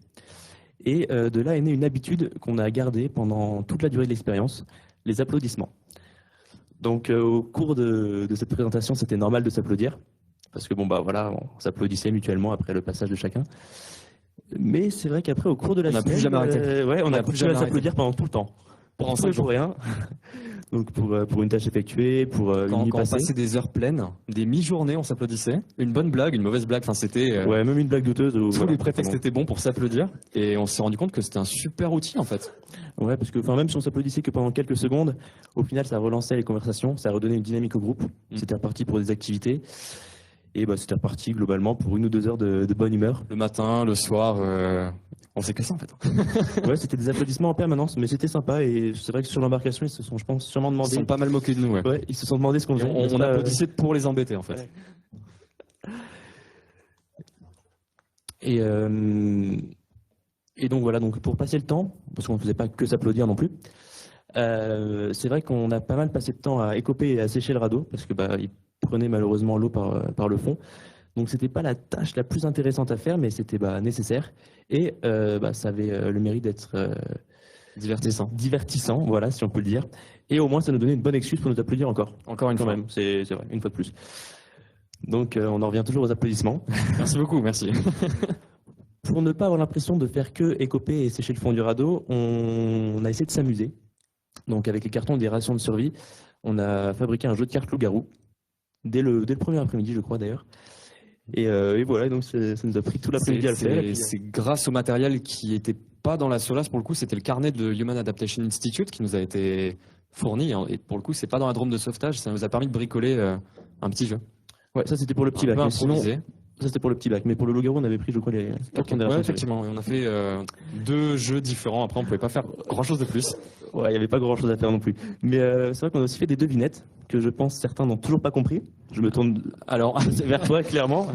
Et de là est née une habitude qu'on a gardée pendant toute la durée de l'expérience, les applaudissements. Donc, au cours de cette présentation, c'était normal de s'applaudir, parce que on s'applaudissait mutuellement après le passage de chacun. Mais c'est vrai qu'après, au cours de la semaine, on n'a plus jamais arrêté. On a continué à s'applaudir pendant tout le temps. Pendant 5 jours. Pour rien. Donc pour une tâche effectuée, pour une nuit quand on passée. passait des heures pleines, des mi-journées, on s'applaudissait. Une bonne blague, une mauvaise blague, c'était... Ouais, même une blague douteuse. Tous les prétextes étaient bons pour s'applaudir. Et on s'est rendu compte que c'était un super outil, en fait. Ouais, parce que même si on s'applaudissait que pendant quelques secondes, au final, ça relançait les conversations, ça redonnait une dynamique au groupe. C'était reparti pour des activités. Et bah, c'était reparti globalement pour 1 ou 2 heures de bonne humeur. Le matin, le soir, on sait que ça en fait. Ouais, c'était des applaudissements en permanence, mais c'était sympa. Et c'est vrai que sur l'embarcation, ils se sont, je pense, sûrement Ils demandé. se sont pas mal moqués de nous. Ouais. Ouais, ils se sont demandé ce qu'on Et faisait. on applaudissait pour les embêter en fait. Et, et donc voilà, donc pour passer le temps, parce qu'on ne faisait pas que s'applaudir non plus, c'est vrai qu'on a pas mal passé de temps à écoper et à sécher le radeau, parce que bah, il prenait malheureusement l'eau par le fond. Donc c'était pas la tâche la plus intéressante à faire, mais c'était bah, nécessaire. Et bah, ça avait le mérite d'être divertissant, voilà, si on peut le dire. Et au moins, ça nous donnait une bonne excuse pour nous applaudir encore. Encore une Quand fois. même, c'est vrai, une fois de plus. Donc on en revient toujours aux applaudissements. Merci beaucoup, merci. Pour ne pas avoir l'impression de faire que écoper et sécher le fond du radeau, on a essayé de s'amuser. Donc avec les cartons des rations de survie, on a fabriqué un jeu de cartes loup-garou, dès le premier après-midi, je crois d'ailleurs. Et voilà, donc ça nous a pris tout l'après-midi à le faire. Et puis, C'est grâce au matériel qui n'était pas dans la Solas, pour le coup, c'était le carnet de Human Adaptation Institute qui nous a été fourni. Et pour le coup, c'est pas dans la drone de sauvetage, ça nous a permis de bricoler un petit jeu. ouais, ça c'était pour le petit Un bac. peu Mais sinon, improvisé. ça c'était pour le petit bac. Mais pour le loup-garou, on avait pris, je crois, les cartons des Ouais, rations de survie. effectivement, et on a fait 2 jeux différents. Après, on pouvait pas faire grand-chose de plus. Ouais, il n'y avait pas grand-chose à faire non plus. Mais c'est vrai qu'on a aussi fait des devinettes que je pense certains n'ont toujours pas compris. Je me tourne Alors, vers toi, clairement.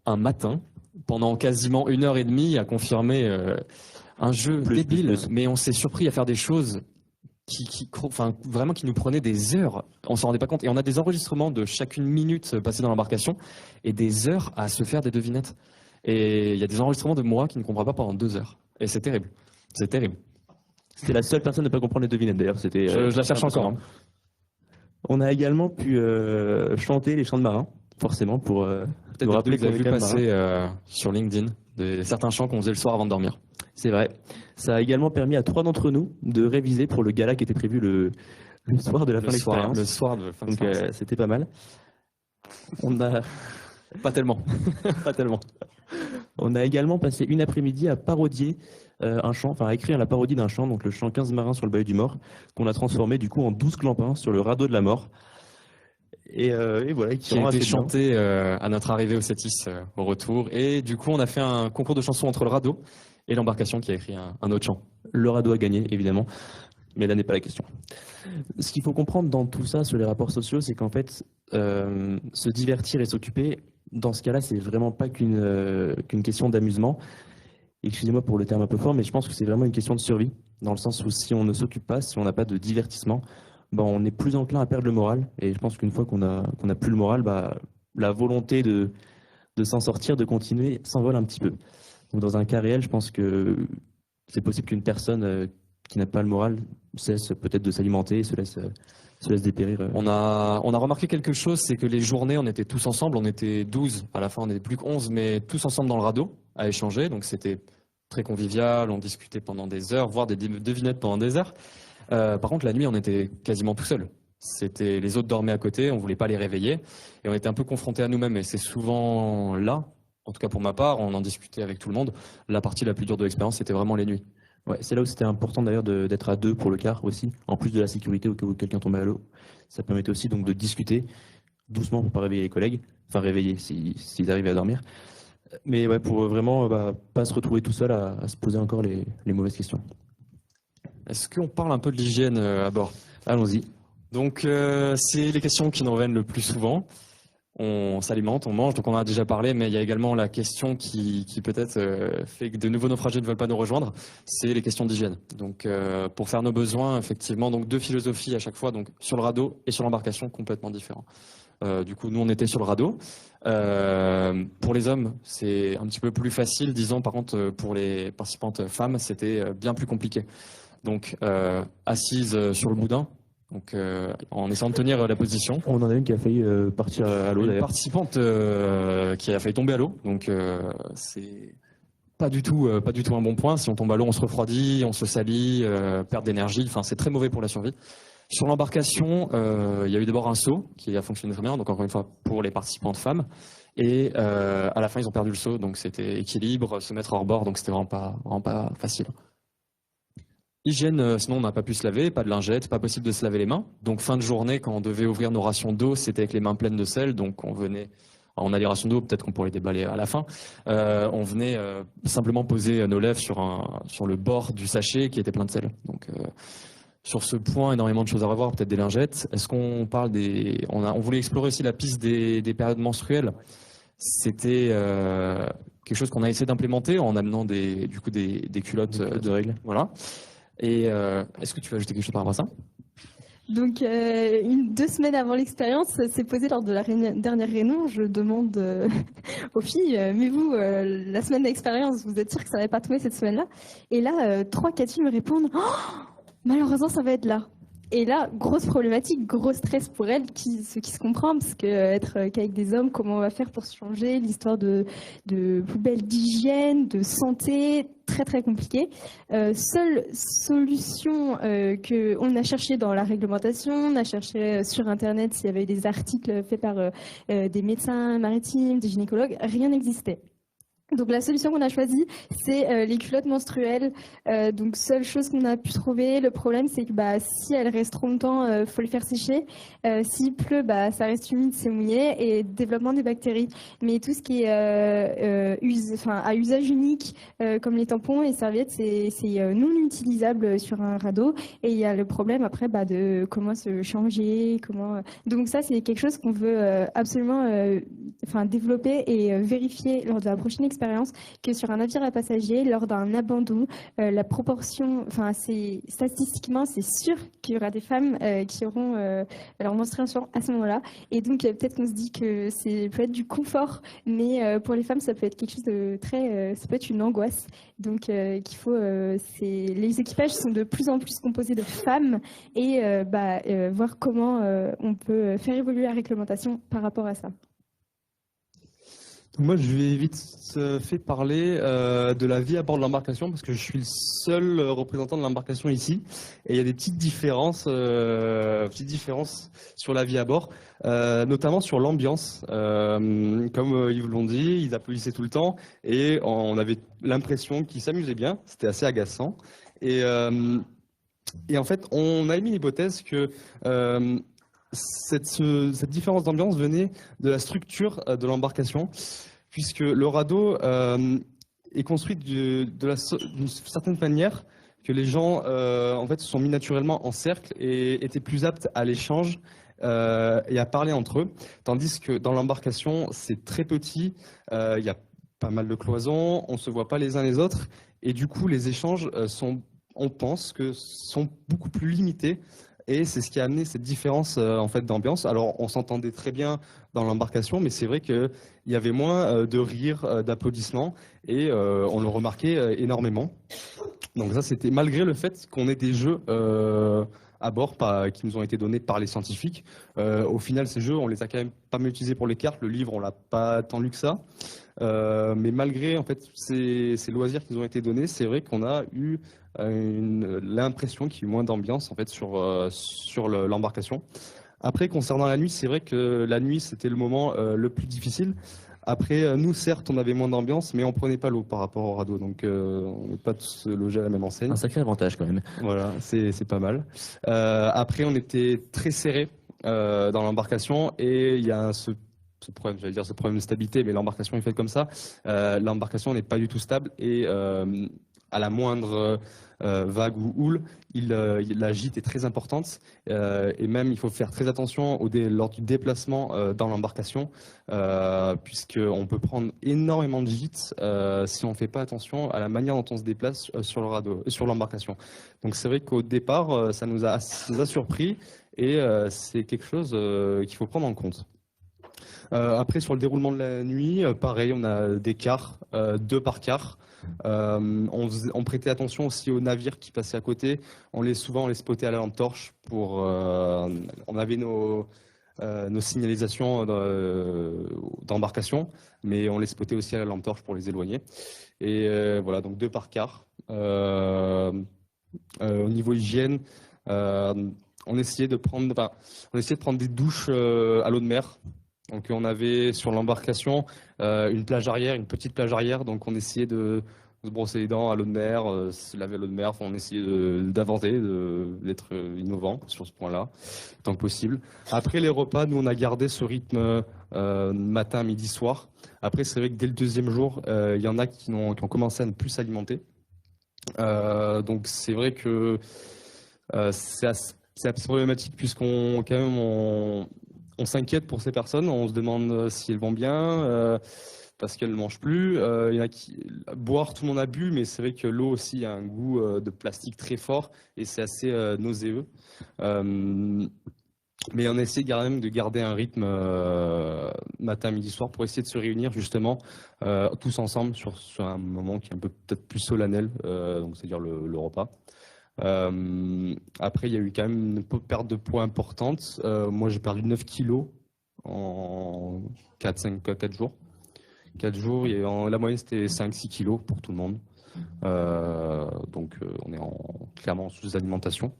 un matin, pendant quasiment 1h30, à confirmer un jeu débile, mais on s'est surpris à faire des choses vraiment qui nous prenaient des heures. On s'en rendait pas compte. Et on a des enregistrements de chacune minute passée dans l'embarcation et des heures à se faire des devinettes. Et il y a des enregistrements de moi qui ne comprends pas pendant 2 heures. Et c'est terrible. C'est terrible. C'était la seule personne à ne pas comprendre les devinettes d'ailleurs. C'était. Je la cherche encore. Hein. On a également pu chanter les chants de marins, forcément, pour Peut-être nous que rappeler vous avez qu'on vu est quand même passer sur LinkedIn certains chants qu'on faisait le soir avant de dormir. C'est vrai. Ça a également permis à 3 d'entre nous de réviser pour le gala qui était prévu le soir de la fin de l'expérience. Le soir de fin Donc d'expérience. c'était pas mal. On a Pas tellement. pas tellement. On a également passé une après-midi à parodier un chant, enfin à écrire la parodie d'un chant, donc le chant 15 marins sur le bahut du Mort, qu'on a transformé du coup en 12 clampins sur le radeau de la mort. Et voilà, Qui a été chanté à notre arrivée au Sétis au retour. Et du coup, on a fait un concours de chansons entre le radeau et l'embarcation qui a écrit un autre chant. Le radeau a gagné, évidemment, mais là n'est pas la question. Ce qu'il faut comprendre dans tout ça sur les rapports sociaux, c'est qu'en fait, se divertir et s'occuper, dans ce cas-là, c'est vraiment pas qu'une question d'amusement. Excusez-moi pour le terme un peu fort, mais je pense que c'est vraiment une question de survie, dans le sens où si on ne s'occupe pas, si on n'a pas de divertissement, ben, on est plus enclin à perdre le moral. Et je pense qu'une fois qu'on a plus le moral, bah, la volonté de s'en sortir, de continuer, s'envole un petit peu. Donc dans un cas réel, je pense que c'est possible qu'une personne qui n'a pas le moral cesse peut-être de s'alimenter et se laisse dépérir. On a remarqué quelque chose, c'est que les journées, on était tous ensemble, on était 12, à la fin on n'était plus que 11, mais tous ensemble dans le radeau à échanger, donc c'était très convivial, on discutait pendant des heures, voire des devinettes pendant des heures. Par contre, la nuit, on était quasiment tout seul. Les autres dormaient à côté, on voulait pas les réveiller, et on était un peu confrontés à nous-mêmes, et c'est souvent là, en tout cas pour ma part, on en discutait avec tout le monde, la partie la plus dure de l'expérience, c'était vraiment les nuits. Ouais, c'est là où c'était important d'ailleurs d'être à 2 pour le quart aussi, en plus de la sécurité au cas où quelqu'un tombait à l'eau. Ça permettait aussi donc de discuter doucement pour pas réveiller les collègues, enfin réveiller s'ils arrivaient à dormir. Mais ouais, pour vraiment pas se retrouver tout seul à se poser encore les mauvaises questions. Est-ce qu'on parle un peu de l'hygiène à bord? Allons-y. Donc, c'est les questions qui nous reviennent le plus souvent. On s'alimente, on mange, donc on en a déjà parlé, mais il y a également la question qui peut-être fait que de nouveaux naufragés ne veulent pas nous rejoindre, c'est les questions d'hygiène. Donc, pour faire nos besoins, effectivement, donc 2 philosophies à chaque fois, donc sur le radeau et sur l'embarcation, complètement différents. Du coup, nous, on était sur le radeau. Pour les hommes, c'est un petit peu plus facile, disons. Par contre, pour les participantes femmes, c'était bien plus compliqué. Donc, assise sur le boudin, donc en essayant de tenir la position. On en a une qui a failli partir à l'eau Une d'ailleurs. participante qui a failli tomber à l'eau, donc c'est pas du tout un bon point. Si on tombe à l'eau, on se refroidit, on se salit, perd d'énergie. Enfin, c'est très mauvais pour la survie. Sur l'embarcation, il y a eu d'abord un saut qui a fonctionné très bien, donc encore une fois pour les participantes femmes. Et à la fin, ils ont perdu le saut, donc c'était équilibre, se mettre hors bord, donc c'était vraiment pas facile. Hygiène, sinon on n'a pas pu se laver, pas de lingette, pas possible de se laver les mains. Donc fin de journée, quand on devait ouvrir nos rations d'eau, c'était avec les mains pleines de sel, donc on venait on a les rations d'eau, peut-être qu'on pourrait les déballer à la fin. On venait simplement poser nos lèvres sur le bord du sachet qui était plein de sel. Donc sur ce point, énormément de choses à revoir, peut-être des lingettes. Est-ce qu'on parle on voulait explorer aussi la piste des périodes menstruelles. C'était quelque chose qu'on a essayé d'implémenter en amenant des culottes de règles. Voilà. Et est-ce que tu veux ajouter quelque chose par rapport à ça? Donc, 2 semaines avant l'expérience, c'est posé lors de la dernière réunion. Je demande aux filles, mais vous, la semaine d'expérience, vous êtes sûr que ça n'avait pas tombé cette semaine-là? Et là, 3-4 filles me répondent, oh, malheureusement, ça va être là. Et là, grosse problématique, gros stress pour elles, ce qui se comprend, parce que être qu'avec des hommes, comment on va faire pour se changer, l'histoire de poubelles d'hygiène, de santé, très très compliqué. Seule solution qu'on a cherché dans la réglementation, on a cherché sur Internet s'il y avait des articles faits par des médecins maritimes, des gynécologues, rien n'existait. Donc la solution qu'on a choisie, c'est les culottes menstruelles. Donc seule chose qu'on a pu trouver, le problème c'est que si elles restent trop longtemps, faut les faire sécher. S'il pleut, ça reste humide, c'est mouillé et développement des bactéries. Mais tout ce qui est à usage unique, comme les tampons et serviettes, c'est non utilisable sur un radeau. Et il y a le problème après de comment se changer, Donc ça c'est quelque chose qu'on veut absolument développer et vérifier lors de la prochaine expérience, que sur un navire à passagers, lors d'un abandon, la proportion, statistiquement, c'est sûr qu'il y aura des femmes qui auront leur menstruation à ce moment-là. Et donc, peut-être qu'on se dit que ça peut être du confort, mais pour les femmes, ça peut être quelque chose de très... ça peut être une angoisse. Donc, les équipages sont de plus en plus composés de femmes et voir comment on peut faire évoluer la réglementation par rapport à ça. Moi, je vais vite fait parler de la vie à bord de l'embarcation parce que je suis le seul représentant de l'embarcation ici et il y a des petites différences sur la vie à bord, notamment sur l'ambiance. Comme ils vous l'ont dit, ils applaudissaient tout le temps et on avait l'impression qu'ils s'amusaient bien. C'était assez agaçant et en fait, on a émis l'hypothèse que cette différence d'ambiance venait de la structure de l'embarcation, puisque le radeau est construit d'une certaine manière que les gens en fait, se sont mis naturellement en cercle et étaient plus aptes à l'échange et à parler entre eux, tandis que dans l'embarcation, c'est très petit, il y a pas mal de cloisons, on ne se voit pas les uns les autres, et du coup, les échanges on pense que sont beaucoup plus limités. Et c'est ce qui a amené cette différence en fait d'ambiance. Alors on s'entendait très bien dans l'embarcation, mais c'est vrai qu'il y avait moins de rires, d'applaudissements, et on le remarquait énormément. Donc ça, c'était malgré le fait qu'on ait des jeux à bord qui nous ont été donnés par les scientifiques. Au final, ces jeux, on les a quand même pas mal utilisés pour les cartes. Le livre, on l'a pas tant lu que ça. Mais malgré en fait ces loisirs qui nous ont été donnés, c'est vrai qu'on a eu l'impression qu'il y a eu moins d'ambiance en fait sur l'embarcation. Après, concernant la nuit, c'est vrai que la nuit c'était le moment le plus difficile. Après, nous certes, on avait moins d'ambiance, mais on prenait pas l'eau par rapport au radeau, donc on n'est pas tous logés à la même enseigne. Un sacré avantage quand même. Voilà, c'est pas mal. Après, on était très serrés dans l'embarcation et il y a ce problème, j'allais dire ce problème de stabilité, mais l'embarcation est faite comme ça. L'embarcation n'est pas du tout stable et à la moindre vague ou houle, la gîte est très importante et même il faut faire très attention lors du déplacement dans l'embarcation puisqu'on peut prendre énormément de gîtes si on ne fait pas attention à la manière dont on se déplace sur le radeau, sur l'embarcation. Donc c'est vrai qu'au départ, ça nous a surpris et c'est quelque chose qu'il faut prendre en compte. Après, sur le déroulement de la nuit, pareil, on a des quarts, 2 par quart. On prêtait attention aussi aux navires qui passaient à côté. Souvent, on les spottait à la lampe torche. On avait nos signalisations d'embarcation, mais on les spottait aussi à la lampe torche pour les éloigner. Et voilà, donc 2 par quart. Au niveau hygiène, on essayait de prendre des douches à l'eau de mer. Donc on avait sur l'embarcation une petite plage arrière, donc on essayait de se brosser les dents à l'eau de mer, se laver à l'eau de mer, on essayait d'avancer, d'être innovant sur ce point-là, tant que possible. Après les repas, nous on a gardé ce rythme matin, midi, soir. Après, c'est vrai que dès le deuxième jour, il y en a qui ont commencé à ne plus s'alimenter. Donc c'est vrai que c'est assez problématique puisqu'on quand même on s'inquiète pour ces personnes, on se demande si elles vont bien parce qu'elles ne mangent plus. Il y en a qui boire, tout le monde a bu, mais c'est vrai que l'eau aussi a un goût de plastique très fort et c'est assez nauséeux. Mais on essaie quand même de garder un rythme matin, midi, soir pour essayer de se réunir justement tous ensemble sur un moment qui est un peu peut-être plus solennel, donc c'est-à-dire le repas. Après, il y a eu quand même une perte de poids importante. Moi, j'ai perdu 9 kilos en 4 jours. 4 jours, la moyenne c'était 5-6 kilos pour tout le monde. Donc on est clairement en sous-alimentation.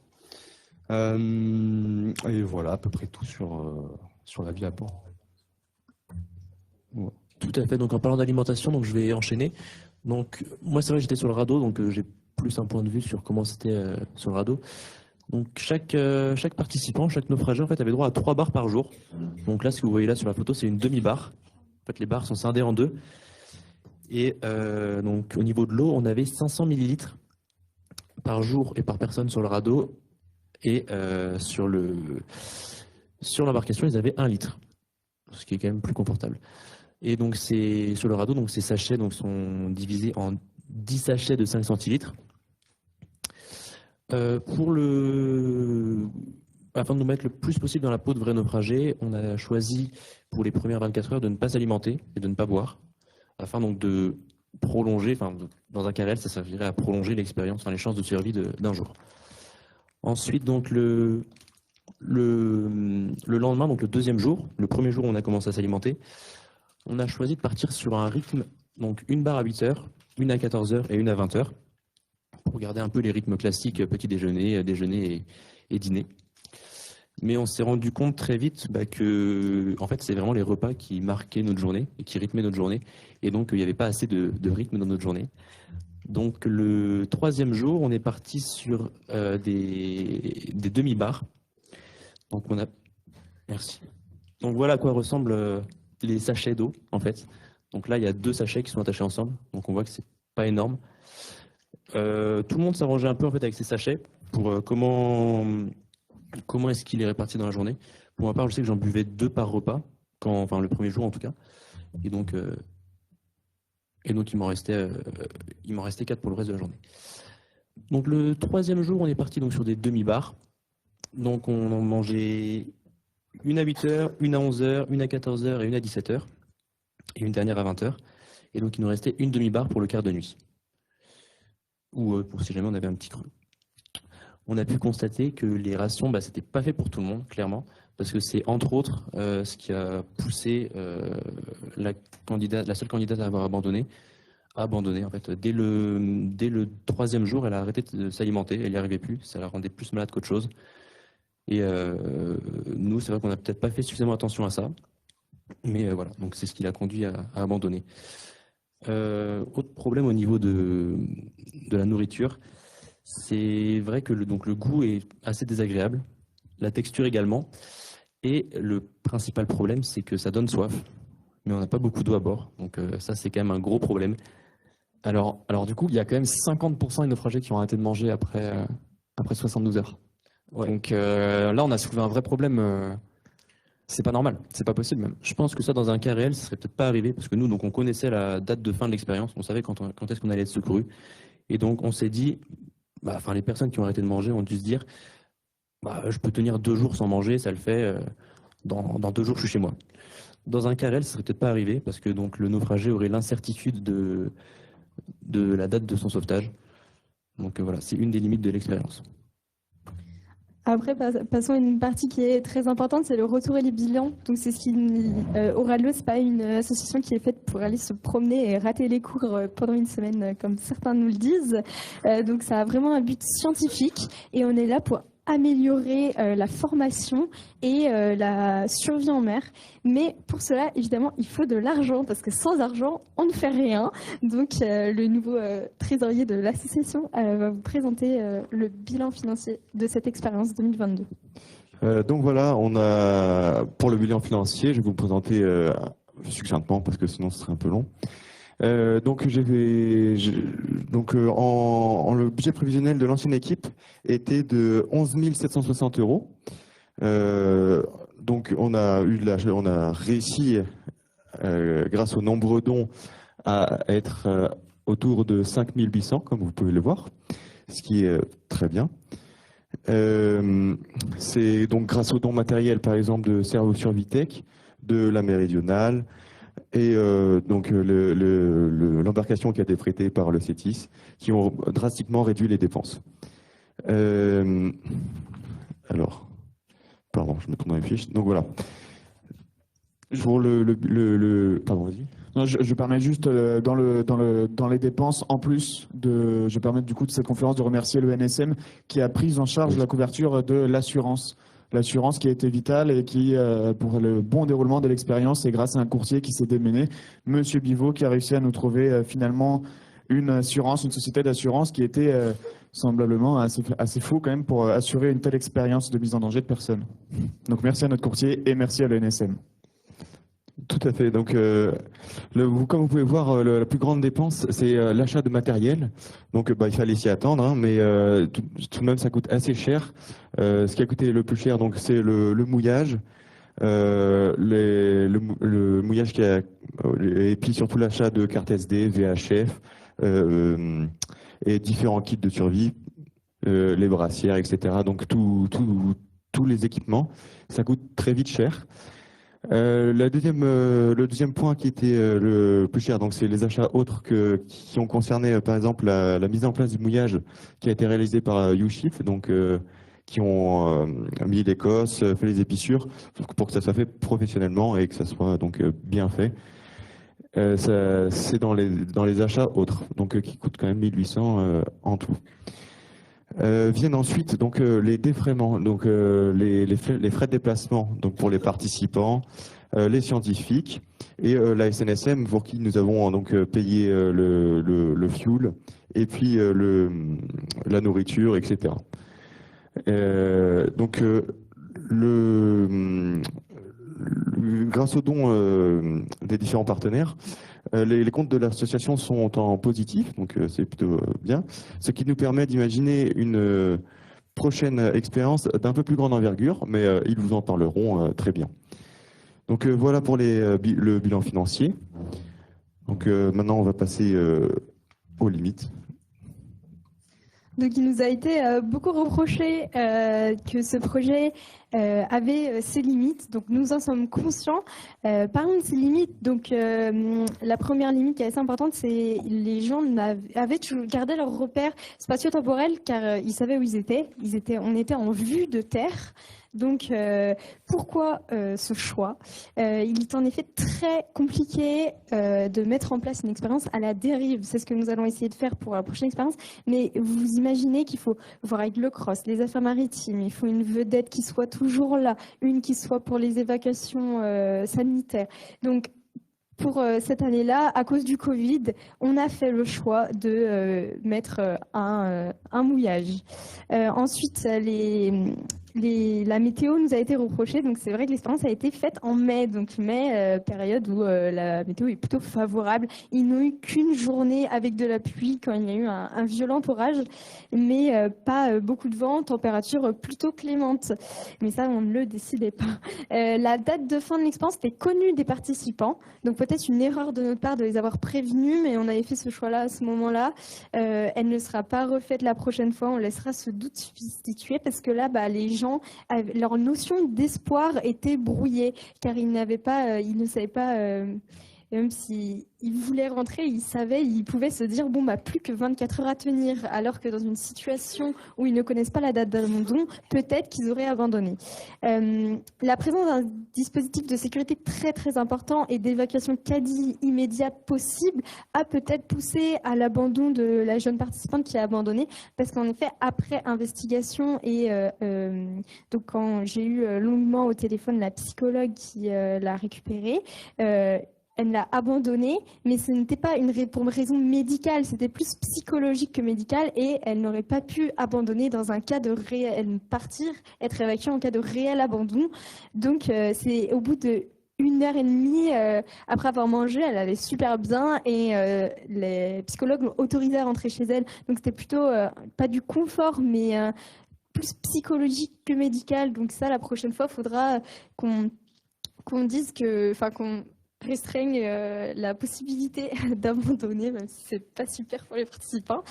Et voilà à peu près tout sur la vie à bord. Ouais. Tout à fait. Donc en parlant d'alimentation, donc je vais enchaîner. Donc moi c'est vrai que j'étais sur le radeau, donc j'ai plus un point de vue sur comment c'était sur le radeau. Donc chaque participant, chaque naufragé en fait avait droit à 3 bars par jour. Donc là, ce que vous voyez là sur la photo, c'est une demi-barre. En fait, les barres sont scindées en deux. Et donc au niveau de l'eau, on avait 500 millilitres par jour et par personne sur le radeau. Et sur l'embarcation, ils avaient 1 litre, ce qui est quand même plus confortable. Et donc sur le radeau, donc ces sachets donc, sont divisés en 10 sachets de 5 centilitres. Afin de nous mettre le plus possible dans la peau de vrais naufragés, on a choisi pour les premières 24 heures de ne pas s'alimenter et de ne pas boire, afin donc de prolonger, dans un carrel, ça servirait à prolonger l'expérience, les chances de survie d'un jour. Ensuite, donc le lendemain, donc le deuxième jour, le premier jour où on a commencé à s'alimenter, on a choisi de partir sur un rythme, donc une barre à 8 heures, une à 14 heures et une à 20 heures, pour garder un peu les rythmes classiques, petit déjeuner, déjeuner et dîner. Mais on s'est rendu compte très vite que en fait, c'est vraiment les repas qui marquaient notre journée et qui rythmaient notre journée. Et donc, il n'y avait pas assez de rythme dans notre journée. Donc le troisième jour, on est parti sur des demi-barres. Donc merci. Donc voilà à quoi ressemblent les sachets d'eau en fait. Donc là, il y a 2 sachets qui sont attachés ensemble. Donc on voit que c'est pas énorme. Tout le monde s'arrangeait un peu en fait avec ces sachets pour comment est-ce qu'il est réparti dans la journée. Pour ma part, je sais que j'en buvais 2 par repas, le premier jour en tout cas. Et donc il m'en restait 4 pour le reste de la journée. Donc le troisième jour, on est parti donc sur des demi-barres. Donc on en mangeait une à 8 heures, une à 11 heures, une à 14 heures et une à 17 heures. Et une dernière à 20 heures. Et donc il nous restait une demi-barre pour le quart de nuit. Ou pour si jamais on avait un petit creux. On a pu constater que les rations, c'était pas fait pour tout le monde, clairement. Parce que c'est entre autres ce qui a poussé la seule candidate à avoir abandonné en fait. Dès le troisième jour, elle a arrêté de s'alimenter, elle n'y arrivait plus, ça la rendait plus malade qu'autre chose. Et nous, c'est vrai qu'on n'a peut-être pas fait suffisamment attention à ça, mais voilà, donc c'est ce qui l'a conduit à abandonner. Autre problème au niveau de la nourriture, c'est vrai que le goût est assez désagréable, la texture également. Et le principal problème, c'est que ça donne soif, mais on n'a pas beaucoup d'eau à bord. Donc ça, c'est quand même un gros problème. Alors du coup, il y a quand même 50% des naufragés qui ont arrêté de manger après 72 heures. Ouais. Donc là, on a soulevé un vrai problème. C'est pas normal, c'est pas possible même. Je pense que ça, dans un cas réel, ça serait peut-être pas arrivé, parce que nous, donc, on connaissait la date de fin de l'expérience, on savait quand est-ce qu'on allait être secouru. Et donc, on s'est dit, les personnes qui ont arrêté de manger ont dû se dire, je peux tenir 2 jours sans manger, ça le fait, dans 2 jours, je suis chez moi. Dans un cas réel, ça serait peut-être pas arrivé, parce que donc, le naufragé aurait l'incertitude de la date de son sauvetage. Donc voilà, c'est une des limites de l'expérience. Après, passons à une partie qui est très importante, c'est le retour et les bilans. Donc c'est ce qui Oralo, c'est pas une association qui est faite pour aller se promener et rater les cours pendant une semaine, comme certains nous le disent. Donc ça a vraiment un but scientifique et on est là pour améliorer la formation et la survie en mer. Mais pour cela, évidemment, il faut de l'argent, parce que sans argent, on ne fait rien. Donc, le nouveau trésorier de l'association va vous présenter le bilan financier de cette expérience 2022. Donc voilà, on a pour le bilan financier, je vais vous le présenter succinctement parce que sinon ce serait un peu long. Donc le budget prévisionnel de l'ancienne équipe était de 11 760 €. Donc on a réussi grâce aux nombreux dons à être autour de 5 800 comme vous pouvez le voir, ce qui est très bien. C'est donc grâce aux dons matériels, par exemple, de Cerveau Survitech, de la Méridionale, et donc l'embarcation qui a été prêtée par le CETIS, qui ont drastiquement réduit les dépenses. Alors, pardon, je me tourne dans les fiches. Donc voilà. Pour pardon, vas-y. Non, je permets juste dans les dépenses, en plus je permets du coup de cette conférence de remercier le NSM qui a pris en charge la couverture de l'assurance. L'assurance qui a été vitale et qui, pour le bon déroulement de l'expérience, et grâce à un courtier qui s'est démené, Monsieur Bivot, qui a réussi à nous trouver finalement une société d'assurance qui était semblablement assez fou quand même pour assurer une telle expérience de mise en danger de personnes. Donc merci à notre courtier et merci à l'ENSM. Tout à fait. Donc, comme vous pouvez voir, la plus grande dépense, c'est l'achat de matériel. Donc, il fallait s'y attendre, hein, mais tout de même, ça coûte assez cher. Ce qui a coûté le plus cher, donc, c'est le mouillage, le mouillage et puis surtout l'achat de cartes SD, VHF et différents kits de survie, les brassières, etc. Donc, tous les équipements, ça coûte très vite cher. Le deuxième point qui était le plus cher, donc c'est les achats autres qui ont concerné par exemple la mise en place du mouillage qui a été réalisé par YouShift, donc qui ont mis l'Écosse, fait les épissures pour que ça soit fait professionnellement et que ça soit donc bien fait. C'est dans les achats autres, donc qui coûtent quand même 1800 en tout. Viennent ensuite donc les défraiements, donc les frais de déplacement, donc pour les participants, les scientifiques et la SNSM pour qui nous avons donc payé le fuel et puis la nourriture, etc. Donc grâce aux dons des différents partenaires, les comptes de l'association sont en positif, donc c'est plutôt bien, ce qui nous permet d'imaginer une prochaine expérience d'un peu plus grande envergure, mais ils vous en parleront très bien. Donc voilà pour le bilan financier. Donc maintenant on va passer aux limites. Donc il nous a été beaucoup reproché que ce projet avait ses limites, donc nous en sommes conscients. Parlons de ces limites. Donc la première limite qui est assez importante, c'est les gens avaient toujours gardé leur repère spatio-temporel car ils savaient où ils étaient. On était en vue de terre. Donc, pourquoi ce choix? Il est en effet très compliqué de mettre en place une expérience à la dérive. C'est ce que nous allons essayer de faire pour la prochaine expérience. Mais vous imaginez qu'il faut voir avec le CROSS, les affaires maritimes, il faut une vedette qui soit toujours là, une qui soit pour les évacuations sanitaires. Donc, pour cette année-là, à cause du Covid, on a fait le choix de mettre un mouillage. Ensuite, la météo nous a été reprochée, donc c'est vrai que l'expérience a été faite en mai, donc mai, période où la météo est plutôt favorable. Il n'y a eu qu'une journée avec de la pluie quand il y a eu un violent orage, mais pas beaucoup de vent, température plutôt clémente. Mais ça, on ne le décidait pas. La date de fin de l'expérience était connue des participants, donc peut-être une erreur de notre part de les avoir prévenus, mais on avait fait ce choix-là à ce moment-là. Elle ne sera pas refaite la prochaine fois, on laissera ce doute substituer parce que là, les gens, leur notion d'espoir était brouillée car ils ne savaient pas, même s'ils voulaient rentrer, ils pouvaient se dire bon plus que 24 heures à tenir, alors que dans une situation où ils ne connaissent pas la date d'abandon, peut-être qu'ils auraient abandonné. La présence d'un dispositif de sécurité très très important et d'évacuation quasi immédiate possible a peut-être poussé à l'abandon de la jeune participante qui a abandonné, parce qu'en effet après investigation et donc quand j'ai eu longuement au téléphone la psychologue qui l'a récupérée, elle l'a abandonné, mais ce n'était pas pour une raison médicale, c'était plus psychologique que médicale, et elle n'aurait pas pu abandonner dans un cas de réel, partir, être évacuée en cas de réel abandon. Donc c'est au bout de 1 heure et demie après avoir mangé, elle allait super bien et les psychologues l'ont autorisée à rentrer chez elle. Donc c'était plutôt pas du confort, mais plus psychologique que médical. Donc ça, la prochaine fois, il faudra qu'on dise qu'on restreigne la possibilité d'abandonner, même si c'est pas super pour les participants.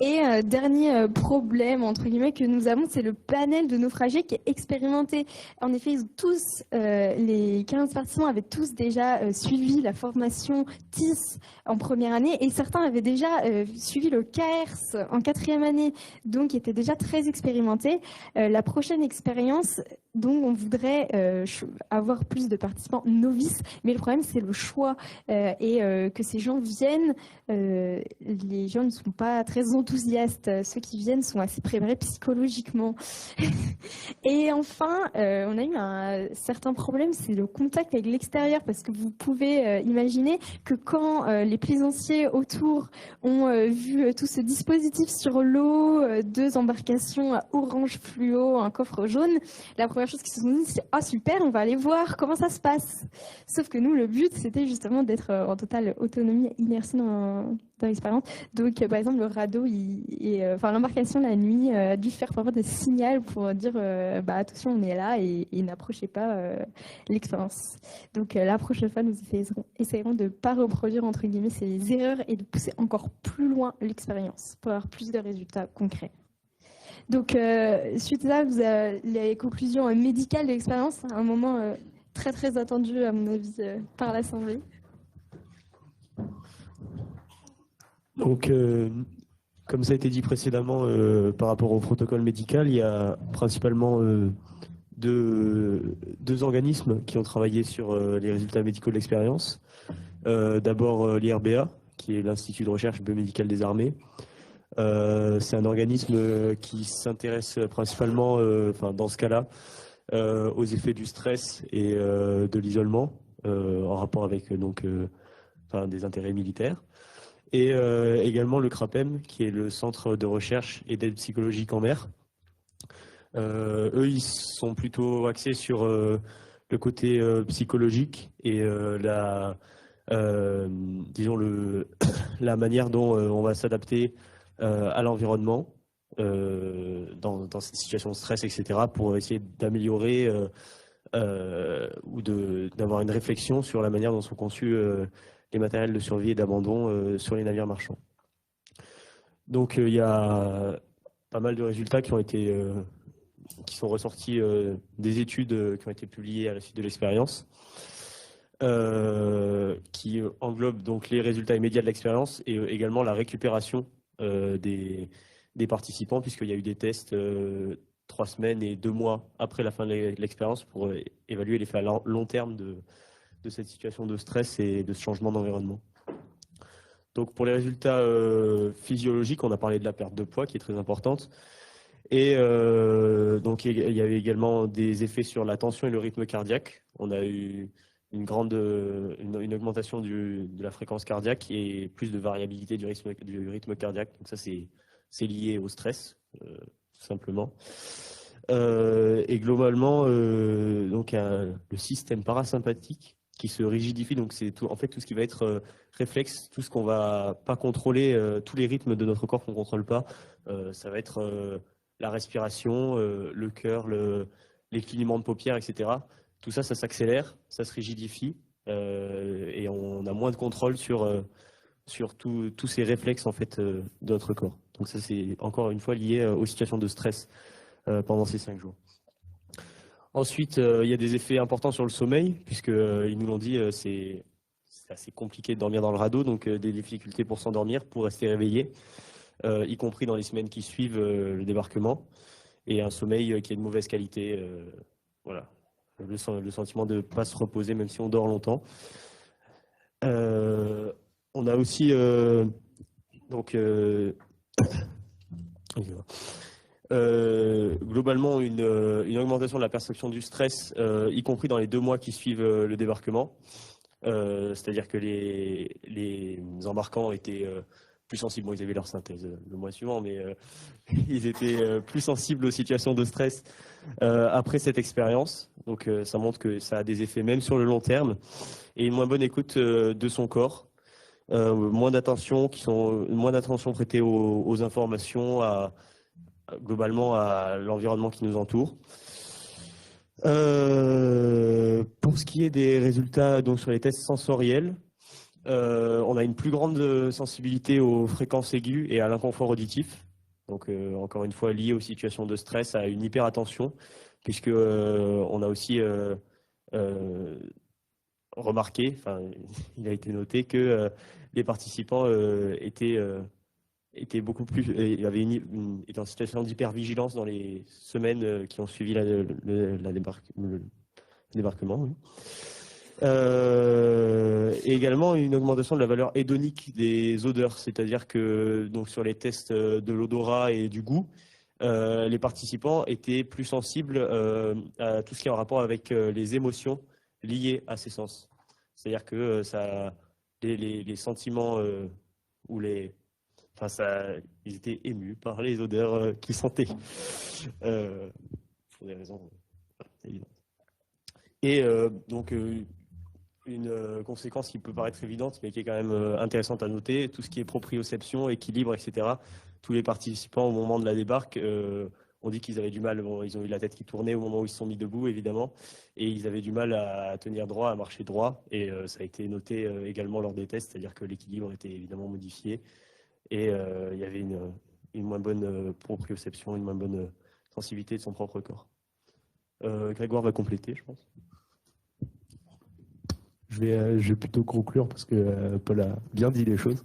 Et dernier problème, entre guillemets, que nous avons, c'est le panel de naufragés qui est expérimenté. En effet, ils ont tous, les 15 participants avaient tous déjà suivi la formation TIS en première année, et certains avaient déjà suivi le KERS en 4e année, donc étaient déjà très expérimentés. La prochaine expérience, donc on voudrait avoir plus de participants novices, mais le problème c'est le choix et que ces gens viennent, les gens ne sont pas très enthousiastes, ceux qui viennent sont assez préparés psychologiquement. Et enfin, on a eu un certain problème, c'est le contact avec l'extérieur, parce que vous pouvez imaginer que quand les plaisanciers autour ont vu tout ce dispositif sur l'eau, 2 embarcations à orange fluo, un coffre jaune, la première chose qu'ils se sont dit, c'est « Ah super, on va aller voir comment ça se passe ». Sauf que nous, le but, c'était justement d'être en totale autonomie, inertie dans l'expérience. Donc, par exemple, le radeau, l'embarcation la nuit a dû faire parfois des signaux pour dire attention, on est là et n'approchez pas l'expérience. Donc, la prochaine fois, nous essayerons de ne pas reproduire, entre guillemets, ces erreurs et de pousser encore plus loin l'expérience pour avoir plus de résultats concrets. Donc, suite à ça, vous avez les conclusions médicales de l'expérience, un moment très très attendu, à mon avis, par l'Assemblée. Donc, comme ça a été dit précédemment, par rapport au protocole médical, il y a principalement deux organismes qui ont travaillé sur les résultats médicaux de l'expérience. D'abord l'IRBA, qui est l'Institut de recherche biomédicale des armées. C'est un organisme qui s'intéresse principalement, dans ce cas-là, aux effets du stress et de l'isolement en rapport avec des intérêts militaires. Et également le CRAPEM, qui est le Centre de recherche et d'aide psychologique en mer. Eux, ils sont plutôt axés sur le côté psychologique et la manière dont on va s'adapter à l'environnement dans cette situation de stress, etc., pour essayer d'améliorer ou d'avoir une réflexion sur la manière dont sont conçus les matériels de survie et d'abandon sur les navires marchands. Donc il y a pas mal de résultats qui sont ressortis des études qui ont été publiées à la suite de l'expérience, qui englobent donc les résultats immédiats de l'expérience et également la récupération des participants, puisqu'il y a eu des tests 3 semaines et 2 mois après la fin de l'expérience pour évaluer l'effet à long terme de cette situation de stress et de ce changement d'environnement. Donc pour les résultats physiologiques, on a parlé de la perte de poids qui est très importante. Et donc il y avait également des effets sur la tension et le rythme cardiaque. On a eu une augmentation de la fréquence cardiaque et plus de variabilité du rythme cardiaque. Donc ça, c'est lié au stress, tout simplement. Et globalement, le système parasympathique qui se rigidifie, donc c'est tout ce qui va être réflexe, tout ce qu'on va pas contrôler, tous les rythmes de notre corps qu'on contrôle pas, ça va être la respiration, le cœur, les clignements de paupières, etc. Tout ça, ça s'accélère, ça se rigidifie et on a moins de contrôle sur tous ces réflexes en fait de notre corps. Donc ça, c'est encore une fois lié aux situations de stress pendant ces 5 jours. Ensuite, il y a des effets importants sur le sommeil, puisqu'ils nous l'ont dit, c'est assez compliqué de dormir dans le radeau, donc des difficultés pour s'endormir, pour rester réveillé, y compris dans les semaines qui suivent le débarquement, et un sommeil qui est de mauvaise qualité. Voilà, le sentiment de ne pas se reposer même si on dort longtemps. On a aussi globalement une augmentation de la perception du stress, y compris dans les 2 mois qui suivent le débarquement. C'est-à-dire que les embarquants étaient plus sensibles. Bon, ils avaient leur synthèse le mois suivant, mais ils étaient plus sensibles aux situations de stress après cette expérience. Donc ça montre que ça a des effets même sur le long terme. Et une moins bonne écoute de son corps, moins d'attention prêtée aux informations, globalement à l'environnement qui nous entoure. Pour ce qui est des résultats donc, sur les tests sensoriels, on a une plus grande sensibilité aux fréquences aiguës et à l'inconfort auditif. Donc, encore une fois, lié aux situations de stress, à une hyperattention, puisque on a aussi remarqué, il a été noté que les participants étaient beaucoup plus, étaient en situation d'hypervigilance dans les semaines qui ont suivi le débarquement. Oui. Et également une augmentation de la valeur hédonique des odeurs, c'est-à-dire que donc sur les tests de l'odorat et du goût, les participants étaient plus sensibles à tout ce qui est en rapport avec les émotions liées à ces sens. C'est-à-dire que les sentiments ou ils étaient émus par les odeurs qu'ils sentaient, pour des raisons évidentes. Et donc, une conséquence qui peut paraître évidente, mais qui est quand même intéressante à noter, tout ce qui est proprioception, équilibre, etc. Tous les participants, au moment de la débarque, ont dit qu'ils avaient du mal. Bon, ils ont eu la tête qui tournait au moment où ils se sont mis debout, évidemment, et ils avaient du mal à tenir droit, à marcher droit. Et ça a été noté également lors des tests, c'est-à-dire que l'équilibre était évidemment modifié. Et il y avait une moins bonne proprioception, une moins bonne sensibilité de son propre corps. Grégoire va compléter, je pense. Je vais plutôt conclure parce que Paul a bien dit les choses.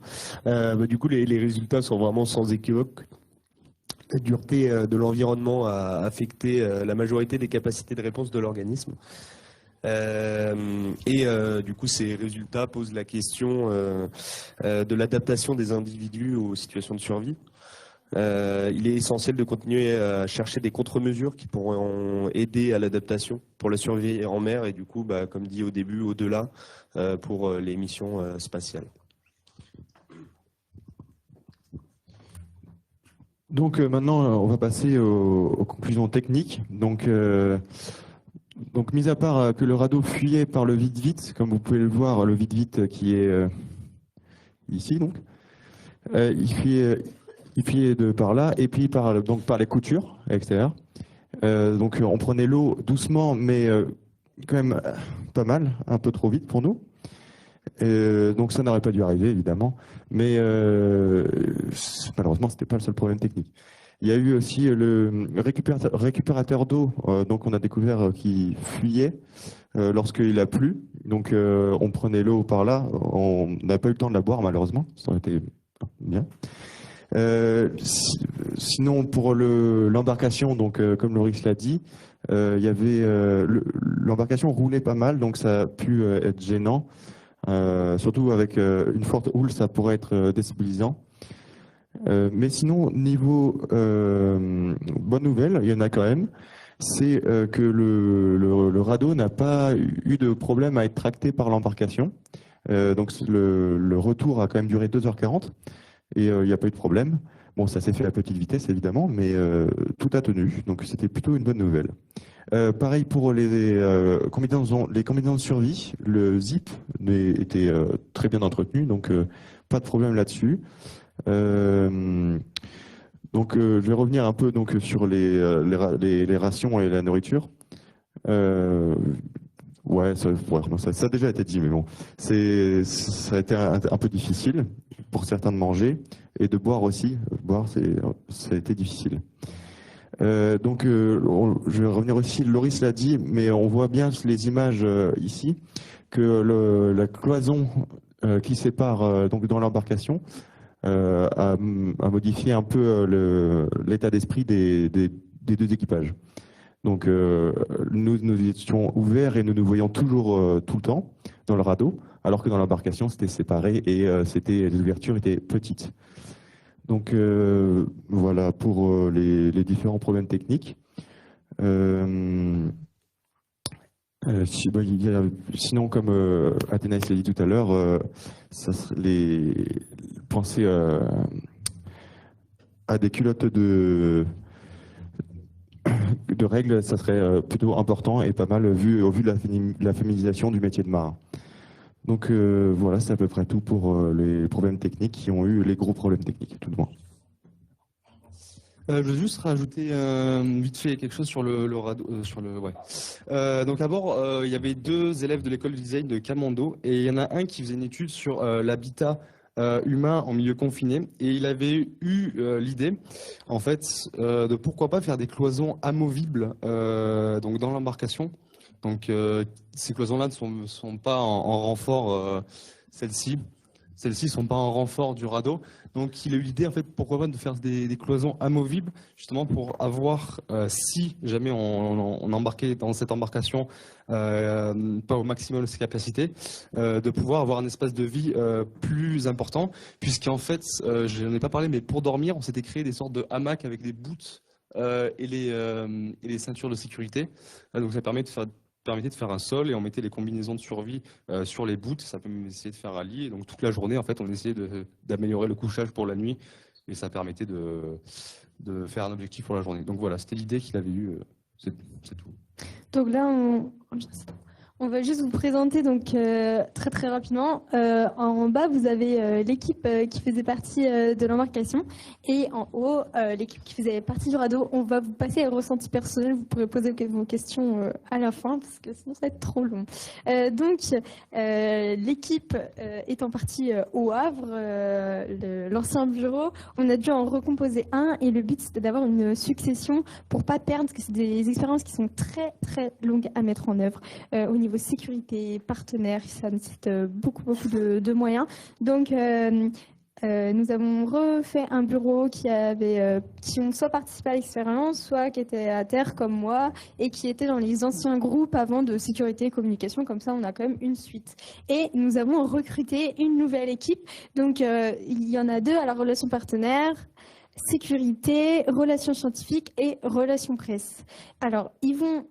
Du coup, les résultats sont vraiment sans équivoque. La dureté de l'environnement a affecté la majorité des capacités de réponse de l'organisme. Du coup, ces résultats posent la question de l'adaptation des individus aux situations de survie. Il est essentiel de continuer à chercher des contre-mesures qui pourront aider à l'adaptation pour la survie en mer et du coup, comme dit au début, au-delà pour les missions spatiales. Donc maintenant, on va passer aux conclusions techniques. Donc, mis à part que le radeau fuyait par le vide-vite, comme vous pouvez le voir, le vide-vite qui est ici, donc, il fuyait de par là, et puis par les coutures extérieures. Donc on prenait l'eau doucement, mais quand même pas mal, un peu trop vite pour nous. Donc ça n'aurait pas dû arriver, évidemment. Mais malheureusement, c'était pas le seul problème technique. Il y a eu aussi le récupérateur d'eau, donc on a découvert qu'il fuyait lorsqu'il a plu. Donc on prenait l'eau par là, on n'a pas eu le temps de la boire malheureusement, ça aurait été bien. Sinon pour l'embarcation, donc comme Loris l'a dit, il y avait l'embarcation roulait pas mal, donc ça a pu être gênant. Surtout avec une forte houle, ça pourrait être déstabilisant. Mais sinon, niveau bonne nouvelle, il y en a quand même, c'est que le radeau n'a pas eu de problème à être tracté par l'embarcation. Donc le retour a quand même duré 2h40 et il n'y a pas eu de problème. Bon, ça s'est fait à petite vitesse évidemment, mais tout a tenu, donc c'était plutôt une bonne nouvelle. Pareil pour les combinaisons de survie, le zip était très bien entretenu, donc pas de problème là-dessus. Donc je vais revenir un peu donc sur les rations et la nourriture. Ouais, ça a déjà été dit, mais bon, ça a été un peu difficile pour certains de manger et de boire aussi. Boire, ça a été difficile. Donc, je vais revenir aussi, Loris l'a dit, mais on voit bien sur les images ici que la cloison qui sépare donc dans l'embarcation a modifié un peu l'état d'esprit des deux équipages. Donc, nous étions ouverts et nous nous voyions toujours tout le temps dans le radeau, alors que dans l'embarcation, c'était séparé et les ouvertures étaient petites. Donc voilà pour les différents problèmes techniques. Sinon, comme Athénaïs l'a dit tout à l'heure, penser à des culottes de règles, ça serait plutôt important et pas mal vu au vu de la féminisation du métier de marin. Donc voilà, c'est à peu près tout pour les problèmes techniques qui ont eu les gros problèmes techniques, tout de moins. Je veux juste rajouter vite fait quelque chose sur le radeau. Donc d'abord, il y avait 2 élèves de l'école de design de Camando et il y en a un qui faisait une étude sur l'habitat humain en milieu confiné et il avait eu l'idée en fait de pourquoi pas faire des cloisons amovibles donc dans l'embarcation. Donc ces cloisons-là ne sont pas en renfort, celles-ci sont pas en renfort du radeau. Donc il a eu l'idée en fait pourquoi pas de faire des cloisons amovibles justement pour avoir si jamais on embarquait dans cette embarcation pas au maximum de ses capacités, de pouvoir avoir un espace de vie plus important, puisqu'en fait je n'en ai pas parlé, mais pour dormir on s'était créé des sortes de hamacs avec des boots et les ceintures de sécurité. Donc ça permettait de faire un sol et on mettait les combinaisons de survie sur les boots. Ça peut essayer de faire un lit. Et donc toute la journée, en fait, on essayait d'améliorer le couchage pour la nuit et ça permettait de faire un objectif pour la journée. Donc voilà, c'était l'idée qu'il avait eue. C'est tout. Donc là, on va juste vous présenter donc très très rapidement. En bas, vous avez l'équipe qui faisait partie de l'embarcation et en haut, l'équipe qui faisait partie du radeau. On va vous passer les ressentis personnels. Vous pourrez poser vos questions à la fin parce que sinon ça va être trop long. Donc, l'équipe étant partie au Havre, l'ancien bureau, on a dû en recomposer un et le but c'était d'avoir une succession pour pas perdre parce que c'est des expériences qui sont très très longues à mettre en œuvre au niveau sécurité, partenaires, ça nécessite beaucoup de moyens. Donc nous avons refait un bureau qui ont soit participé à l'expérience, soit qui étaient à terre comme moi et qui étaient dans les anciens groupes avant de sécurité et communication. Comme ça, on a quand même une suite. Et nous avons recruté une nouvelle équipe. Donc il y en a 2 à la relation partenaire, sécurité, relations scientifiques et relations presse. Alors,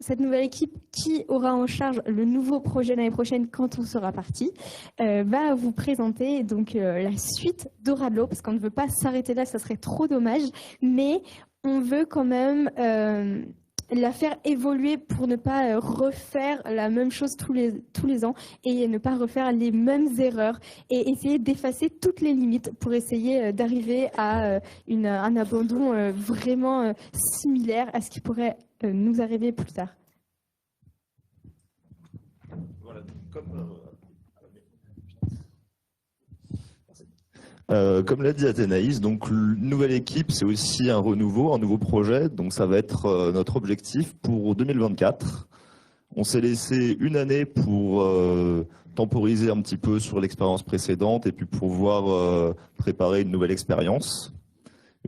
cette nouvelle équipe qui aura en charge le nouveau projet l'année prochaine quand on sera parti, va vous présenter donc la suite d'Oradlo, parce qu'on ne veut pas s'arrêter là, ça serait trop dommage, mais on veut quand même la faire évoluer pour ne pas refaire la même chose tous les ans et ne pas refaire les mêmes erreurs et essayer d'effacer toutes les limites pour essayer d'arriver à un abandon vraiment similaire à ce qui pourrait nous arriver plus tard. Voilà, comme l'a dit Athénaïs, donc une nouvelle équipe, c'est aussi un renouveau, un nouveau projet. Donc ça va être notre objectif pour 2024. On s'est laissé une année pour temporiser un petit peu sur l'expérience précédente et puis pouvoir préparer une nouvelle expérience.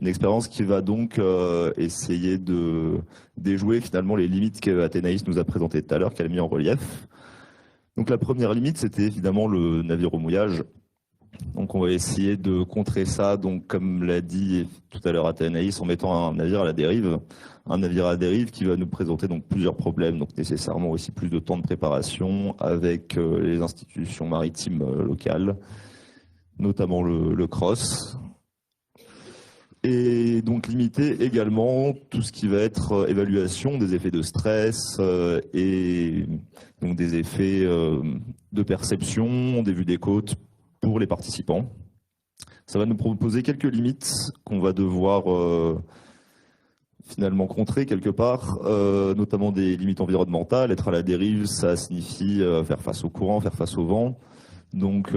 Une expérience qui va donc essayer de déjouer finalement les limites qu'Athénaïs nous a présentées tout à l'heure, qu'elle a mis en relief. Donc la première limite, c'était évidemment le navire au mouillage. Donc on va essayer de contrer ça, donc comme l'a dit tout à l'heure Athénaïs, en mettant un navire à la dérive. Un navire à la dérive qui va nous présenter donc plusieurs problèmes, donc nécessairement aussi plus de temps de préparation avec les institutions maritimes locales, notamment le CROSS. Et donc limiter également tout ce qui va être évaluation des effets de stress et donc des effets de perception, des vues des côtes pour les participants. Ça va nous proposer quelques limites qu'on va devoir finalement contrer quelque part, notamment des limites environnementales. Être à la dérive, ça signifie faire face au courant, faire face au vent. Donc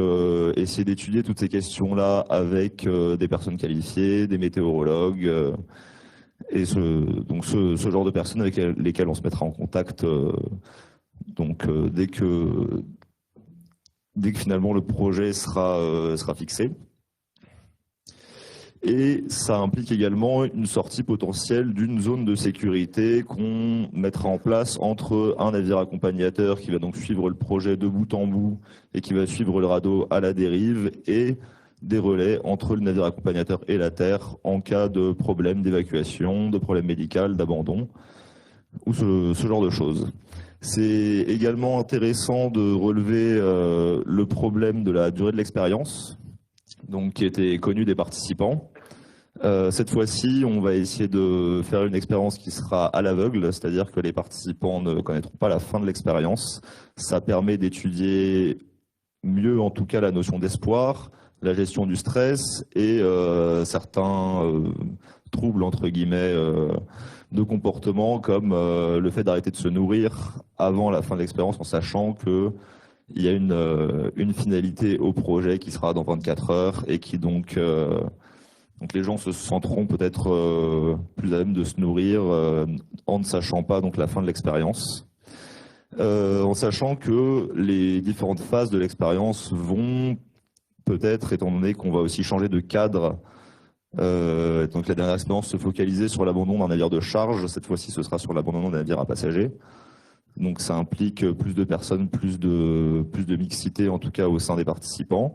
essayer d'étudier toutes ces questions-là avec des personnes qualifiées, des météorologues, et ce genre de personnes avec lesquelles on se mettra en contact dès que finalement le projet sera fixé. Et ça implique également une sortie potentielle d'une zone de sécurité qu'on mettra en place entre un navire accompagnateur qui va donc suivre le projet de bout en bout et qui va suivre le radeau à la dérive et des relais entre le navire accompagnateur et la terre en cas de problème d'évacuation, de problème médical, d'abandon ou ce genre de choses. C'est également intéressant de relever le problème de la durée de l'expérience, donc qui était connu des participants. Cette fois-ci, on va essayer de faire une expérience qui sera à l'aveugle, c'est-à-dire que les participants ne connaîtront pas la fin de l'expérience. Ça permet d'étudier mieux, en tout cas, la notion d'espoir, la gestion du stress et certains troubles, entre guillemets, de comportement, comme le fait d'arrêter de se nourrir avant la fin de l'expérience, en sachant que il y a une finalité au projet qui sera dans 24 heures et qui donc les gens se sentiront peut-être plus à même de se nourrir en ne sachant pas donc la fin de l'expérience. En sachant que les différentes phases de l'expérience vont peut-être, étant donné qu'on va aussi changer de cadre, donc la dernière expérience se focalisait sur l'abandon d'un navire de charge, cette fois-ci ce sera sur l'abandon d'un navire à passagers. Donc ça implique plus de personnes, plus de mixité en tout cas au sein des participants.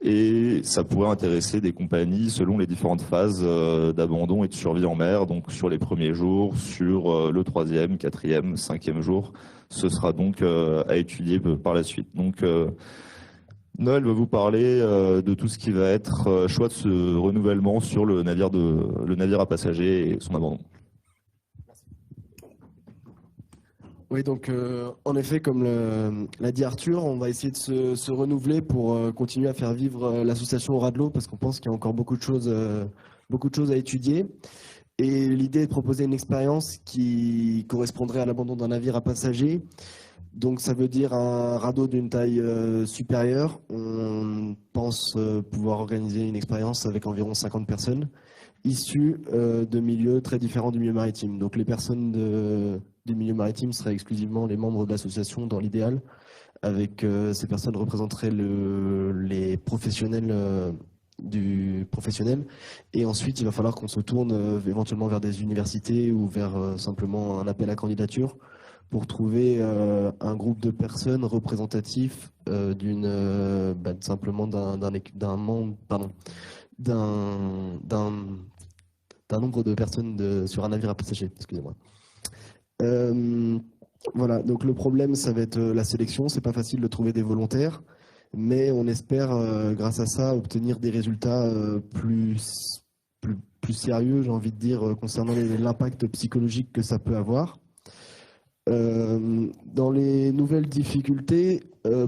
Et ça pourrait intéresser des compagnies selon les différentes phases d'abandon et de survie en mer, donc sur les premiers jours, sur le 3e, 4e, 5e jour. Ce sera donc à étudier par la suite. Donc Noël va vous parler de tout ce qui va être choix de ce renouvellement sur le navire à passagers et son abandon. Oui, donc en effet, comme l'a dit Arthur, on va essayer de se renouveler pour continuer à faire vivre l'association au ras de l'eau, parce qu'on pense qu'il y a encore beaucoup de choses à étudier. Et l'idée est de proposer une expérience qui correspondrait à l'abandon d'un navire à passagers. Donc ça veut dire un radeau d'une taille supérieure. On pense pouvoir organiser une expérience avec environ 50 personnes issues de milieux très différents du milieu maritime. Donc les personnes du milieu maritime seraient exclusivement les membres de l'association dans l'idéal. Avec ces personnes représenteraient les professionnels du professionnel. Et ensuite, il va falloir qu'on se tourne éventuellement vers des universités ou vers simplement un appel à candidature pour trouver un groupe de personnes représentatifs simplement d'un nombre de personnes sur un navire à passagers. Excusez-moi. Voilà, donc le problème, ça va être la sélection. C'est pas facile de trouver des volontaires, mais on espère, grâce à ça, obtenir des résultats plus sérieux, j'ai envie de dire, concernant l'impact psychologique que ça peut avoir. Dans les nouvelles difficultés,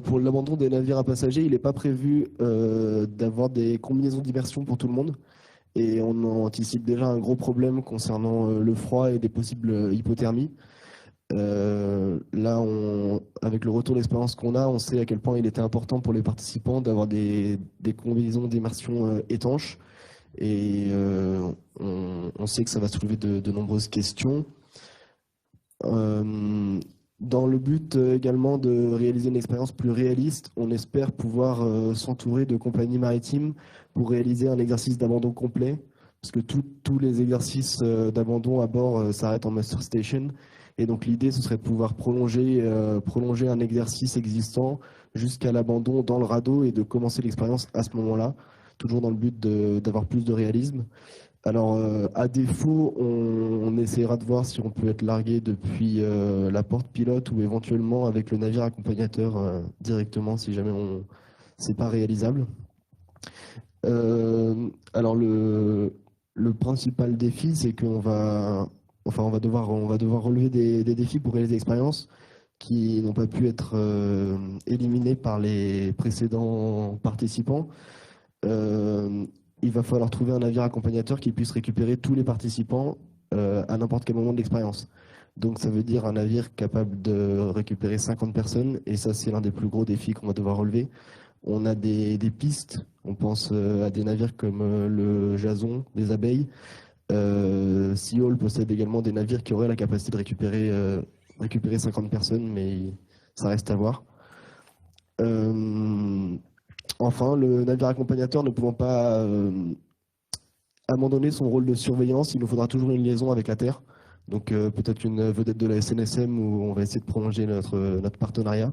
pour l'abandon des navires à passagers, il n'est pas prévu d'avoir des combinaisons d'immersion pour tout le monde. Et on anticipe déjà un gros problème concernant le froid et des possibles hypothermies. Là, avec le retour d'expérience qu'on a, on sait à quel point il était important pour les participants d'avoir des combinaisons d'immersion étanches. Et on sait que ça va soulever de nombreuses questions. Dans le but également de réaliser une expérience plus réaliste, on espère pouvoir s'entourer de compagnies maritimes pour réaliser un exercice d'abandon complet, parce que tous les exercices d'abandon à bord s'arrêtent en master station. Et donc l'idée, ce serait de pouvoir prolonger un exercice existant jusqu'à l'abandon dans le radeau et de commencer l'expérience à ce moment-là, toujours dans le but d'avoir plus de réalisme. Alors, à défaut, on essaiera de voir si on peut être largué depuis la porte pilote ou éventuellement avec le navire accompagnateur directement si jamais c'est pas réalisable. Alors, le principal défi, c'est qu'on va devoir relever des défis pour réaliser l'expérience qui n'ont pas pu être éliminés par les précédents participants. Il va falloir trouver un navire accompagnateur qui puisse récupérer tous les participants à n'importe quel moment de l'expérience. Donc ça veut dire un navire capable de récupérer 50 personnes, et ça c'est l'un des plus gros défis qu'on va devoir relever. On a des pistes, on pense à des navires comme le Jason, des abeilles. Seagull possède également des navires qui auraient la capacité de récupérer 50 personnes, mais ça reste à voir. Enfin, le navire accompagnateur ne pouvant pas abandonner son rôle de surveillance, il nous faudra toujours une liaison avec la Terre. Donc peut-être une vedette de la SNSM où on va essayer de prolonger notre partenariat.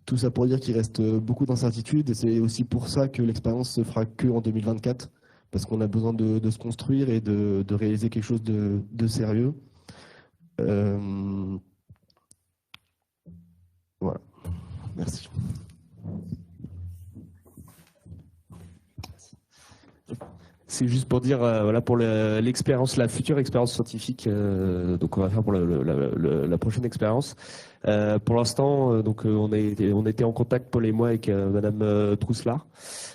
Tout ça pour dire qu'il reste beaucoup d'incertitudes, et c'est aussi pour ça que l'expérience se fera que en 2024, parce qu'on a besoin de se construire et de réaliser quelque chose de sérieux. Voilà. Merci. C'est juste pour dire, voilà, pour l'expérience, la future expérience scientifique, donc on va faire pour la prochaine expérience. Pour l'instant, donc on était en contact, Paul et moi, avec Madame Trousselard,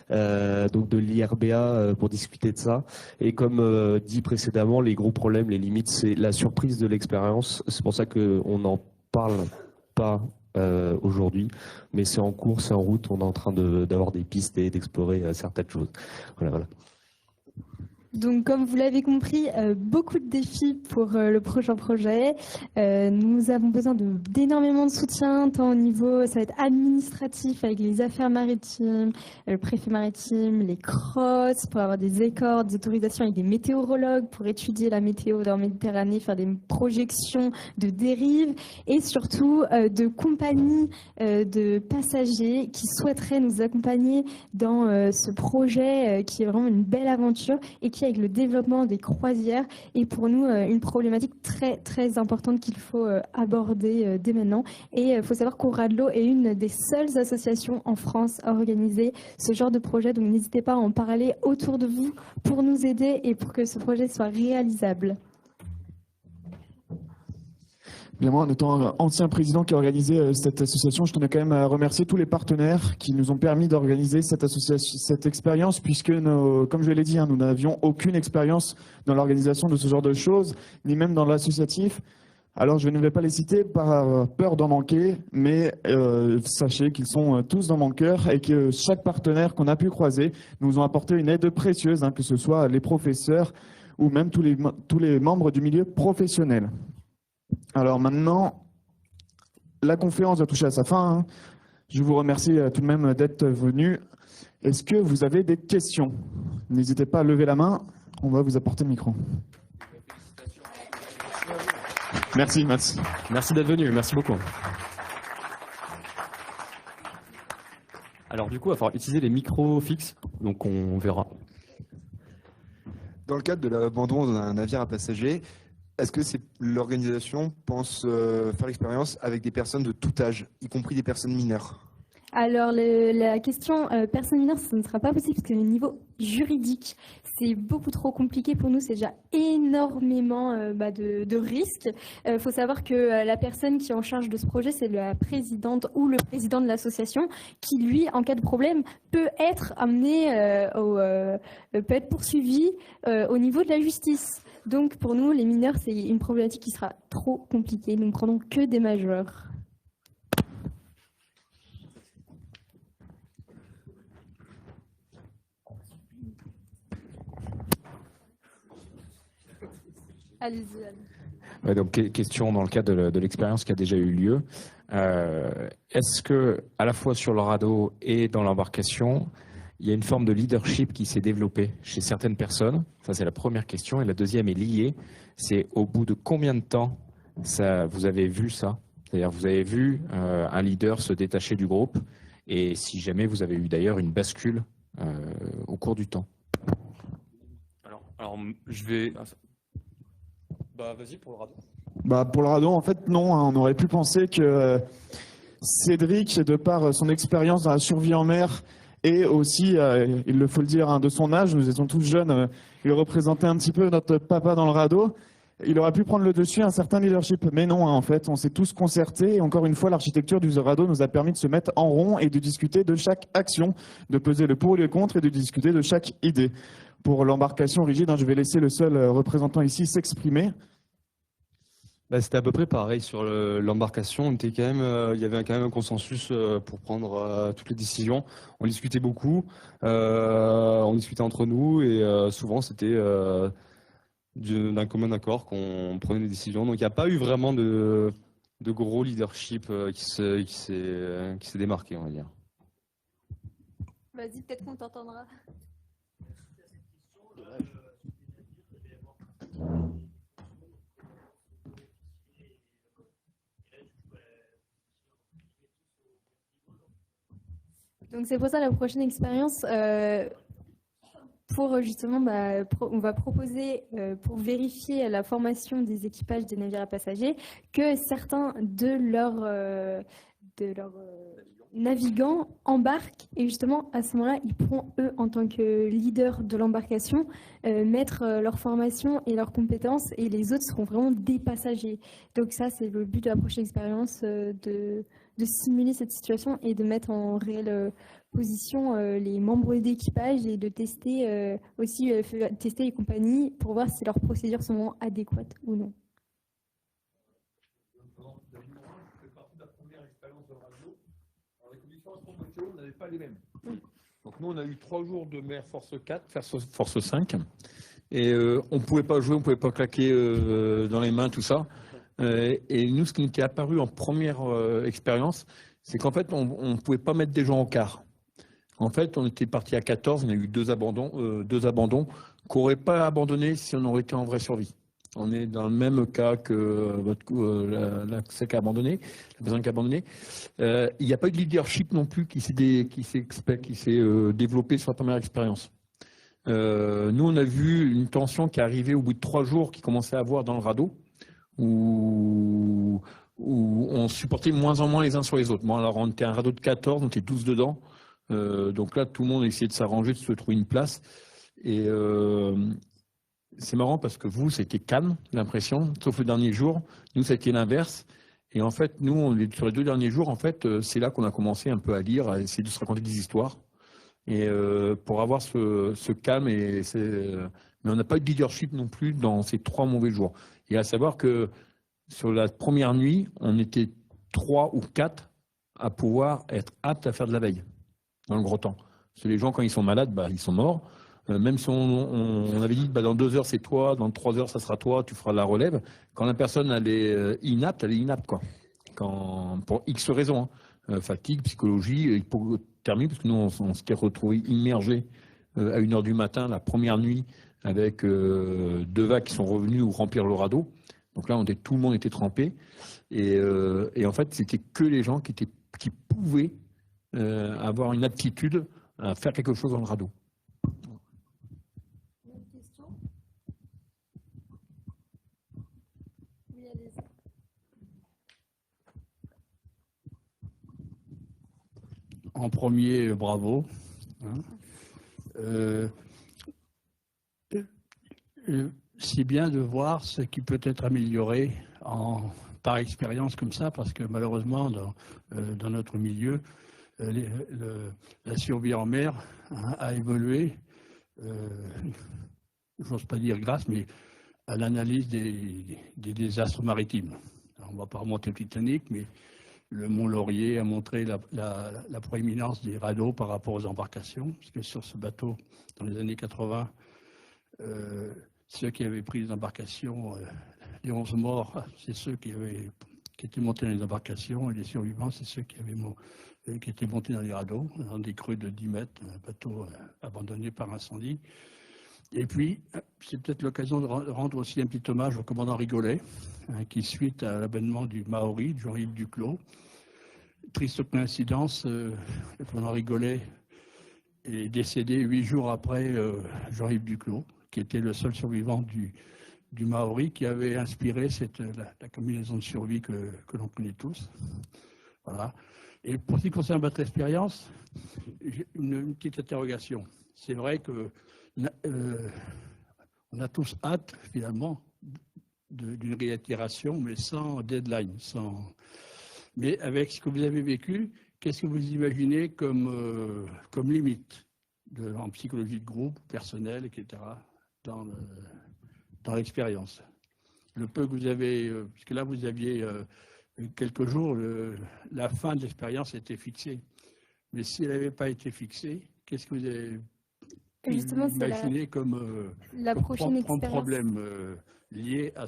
donc de l'IRBA, pour discuter de ça. Et comme dit précédemment, les gros problèmes, les limites, c'est la surprise de l'expérience. C'est pour ça qu'on n'en parle pas aujourd'hui, mais c'est en cours, c'est en route. On est en train d'avoir des pistes et d'explorer certaines choses. Voilà. Donc, comme vous l'avez compris, beaucoup de défis pour le prochain projet. Nous avons besoin d'énormément de soutien, tant au niveau, ça va être administratif avec les affaires maritimes, le préfet maritime, les CROSS, pour avoir des accords, des autorisations avec des météorologues pour étudier la météo dans la Méditerranée, faire des projections de dérives, et surtout de compagnies de passagers qui souhaiteraient nous accompagner dans ce projet qui est vraiment une belle aventure et qui, avec le développement des croisières, est pour nous une problématique très très importante qu'il faut aborder dès maintenant. Et il faut savoir qu'Oradlo est une des seules associations en France à organiser ce genre de projet, donc n'hésitez pas à en parler autour de vous pour nous aider et pour que ce projet soit réalisable. Bien, moi, en étant ancien président qui a organisé cette association, je tenais quand même à remercier tous les partenaires qui nous ont permis d'organiser cette expérience, puisque, comme je l'ai dit, nous n'avions aucune expérience dans l'organisation de ce genre de choses, ni même dans l'associatif. Alors, je ne vais pas les citer par peur d'en manquer, mais sachez qu'ils sont tous dans mon cœur et que chaque partenaire qu'on a pu croiser nous ont apporté une aide précieuse, que ce soit les professeurs ou même tous les membres du milieu professionnel. Alors maintenant, la conférence va toucher à sa fin. Je vous remercie tout de même d'être venus. Est-ce que vous avez des questions? N'hésitez pas à lever la main, on va vous apporter le micro. Merci, Mats. Merci d'être venu, merci beaucoup. Alors du coup, il va falloir utiliser les micros fixes, donc on verra. Dans le cadre de l'abandon d'un navire à passagers, est-ce que l'organisation pense faire l'expérience avec des personnes de tout âge, y compris des personnes mineures? Alors, la question personne mineure, ça ne sera pas possible parce que le niveau juridique, c'est beaucoup trop compliqué pour nous. C'est déjà énormément de risques. Il faut savoir que la personne qui est en charge de ce projet, c'est la présidente ou le président de l'association qui, lui, en cas de problème, peut être amené, peut être poursuivi au niveau de la justice. Donc, pour nous, les mineurs, c'est une problématique qui sera trop compliquée. Nous ne prenons que des majeurs. Allez-y. Ouais, donc, question dans le cadre de l'expérience qui a déjà eu lieu. Est-ce que, à la fois sur le radeau et dans l'embarcation, il y a une forme de leadership qui s'est développée chez certaines personnes? Ça, c'est la première question. Et la deuxième est liée. C'est au bout de combien de temps vous avez vu ça? C'est-à-dire, vous avez vu un leader se détacher du groupe, et si jamais vous avez eu d'ailleurs une bascule au cours du temps? Alors je vais... vas-y pour le radeau. Pour le radeau, en fait, non. On aurait pu penser que Cédric, de par son expérience dans la survie en mer, et aussi, il faut le dire, de son âge, nous étions tous jeunes, il représentait un petit peu notre papa dans le radeau. Il aurait pu prendre le dessus un certain leadership, mais non, en fait, on s'est tous concertés. Et encore une fois, l'architecture du radeau nous a permis de se mettre en rond et de discuter de chaque action, de peser le pour et le contre et de discuter de chaque idée. Pour l'embarcation rigide, je vais laisser le seul représentant ici s'exprimer. C'était à peu près pareil sur l'embarcation. Il y avait quand même un consensus pour prendre toutes les décisions. On discutait beaucoup, on discutait entre nous et souvent c'était d'un commun accord qu'on prenait des décisions. Donc il n'y a pas eu vraiment de gros leadership qui s'est démarqué, on va dire. Vas-y, peut-être qu'on t'entendra. Donc c'est pour ça la prochaine expérience, pour justement, on va proposer pour vérifier la formation des équipages des navires à passagers que certains de leur navigant embarque et justement à ce moment-là ils pourront eux en tant que leader de l'embarcation mettre leur formation et leurs compétences et les autres seront vraiment des passagers. Donc ça c'est le but de la prochaine expérience, de simuler cette situation et de mettre en réelle position les membres d'équipage et de tester aussi tester les compagnies pour voir si leurs procédures sont adéquates ou non. On n'avait pas les mêmes. Donc nous, on a eu 3 jours de mer force 4, force 5, et on ne pouvait pas jouer, on ne pouvait pas claquer dans les mains, tout ça. Et nous, ce qui nous était apparu en première expérience, c'est qu'en fait, on ne pouvait pas mettre des gens en quart. En fait, on était parti à 14, on a eu 2 abandons qu'on n'aurait pas abandonnés si on aurait été en vraie survie. On est dans le même cas que celle qui a abandonné, la personne qui a abandonné. Il n'y a pas eu de leadership non plus qui s'est développé sur la première expérience. Nous, on a vu une tension qui est arrivée au bout de 3 jours, qui commençait à avoir dans le radeau, où on supportait de moins en moins les uns sur les autres. Bon, alors on était un radeau de 14, on était 12 dedans. Donc là, tout le monde essayait de s'arranger, de se trouver une place. Et c'est marrant parce que vous, c'était calme, l'impression, sauf le dernier jour. Nous, c'était l'inverse. Et en fait, nous, sur les 2 derniers jours, en fait, c'est là qu'on a commencé un peu à lire, à essayer de se raconter des histoires. Et pour avoir ce calme, mais on n'a pas eu de leadership non plus dans ces 3 mauvais jours. Et à savoir que sur la première nuit, on était 3 ou 4 à pouvoir être aptes à faire de la veille dans le gros temps. Parce que les gens, quand ils sont malades, ils sont morts. Même si on avait dit dans 2 heures c'est toi, dans 3 heures ça sera toi, tu feras la relève. Quand la personne elle est inapte quoi. Pour X raisons, fatigue, psychologie, hypothermie, parce que nous on s'était retrouvés immergés à 1 heure du matin la première nuit avec 2 vagues qui sont revenues ou remplir le radeau. Donc là tout le monde était trempé et en fait c'était que les gens qui pouvaient avoir une aptitude à faire quelque chose dans le radeau. En premier, bravo. C'est bien de voir ce qui peut être amélioré par expérience comme ça, parce que malheureusement, dans notre milieu, la survie en mer a évolué, j'ose pas dire grâce, mais à l'analyse des désastres maritimes. Alors, on ne va pas remonter au Titanic, mais le Mont Laurier a montré la proéminence des radeaux par rapport aux embarcations, parce que sur ce bateau, dans les années 80, ceux qui avaient pris les embarcations, les 11 morts, c'est ceux qui étaient montés dans les embarcations, et les survivants, c'est ceux qui étaient montés dans les radeaux, dans des creux de 10 mètres, un bateau abandonné par incendie. Et puis, c'est peut-être l'occasion de rendre aussi un petit hommage au commandant Rigolet, qui, suite à l'avènement du Maori, Jean-Yves Duclos, triste coïncidence, le commandant Rigolet est décédé 8 jours après Jean-Yves Duclos, qui était le seul survivant du Maori, qui avait inspiré la combinaison de survie que l'on connaît tous. Voilà. Et pour ce qui concerne votre expérience, j'ai une petite interrogation. C'est vrai que on a tous hâte, finalement, d'une réitération, mais sans deadline. Mais avec ce que vous avez vécu, qu'est-ce que vous imaginez comme limite en psychologie de groupe, personnelle, etc., dans l'expérience? Le peu que vous avez, parce que là, vous aviez quelques jours, la fin de l'expérience était fixée. Mais si elle n'avait pas été fixée, qu'est-ce que vous avez imaginé comme problème lié à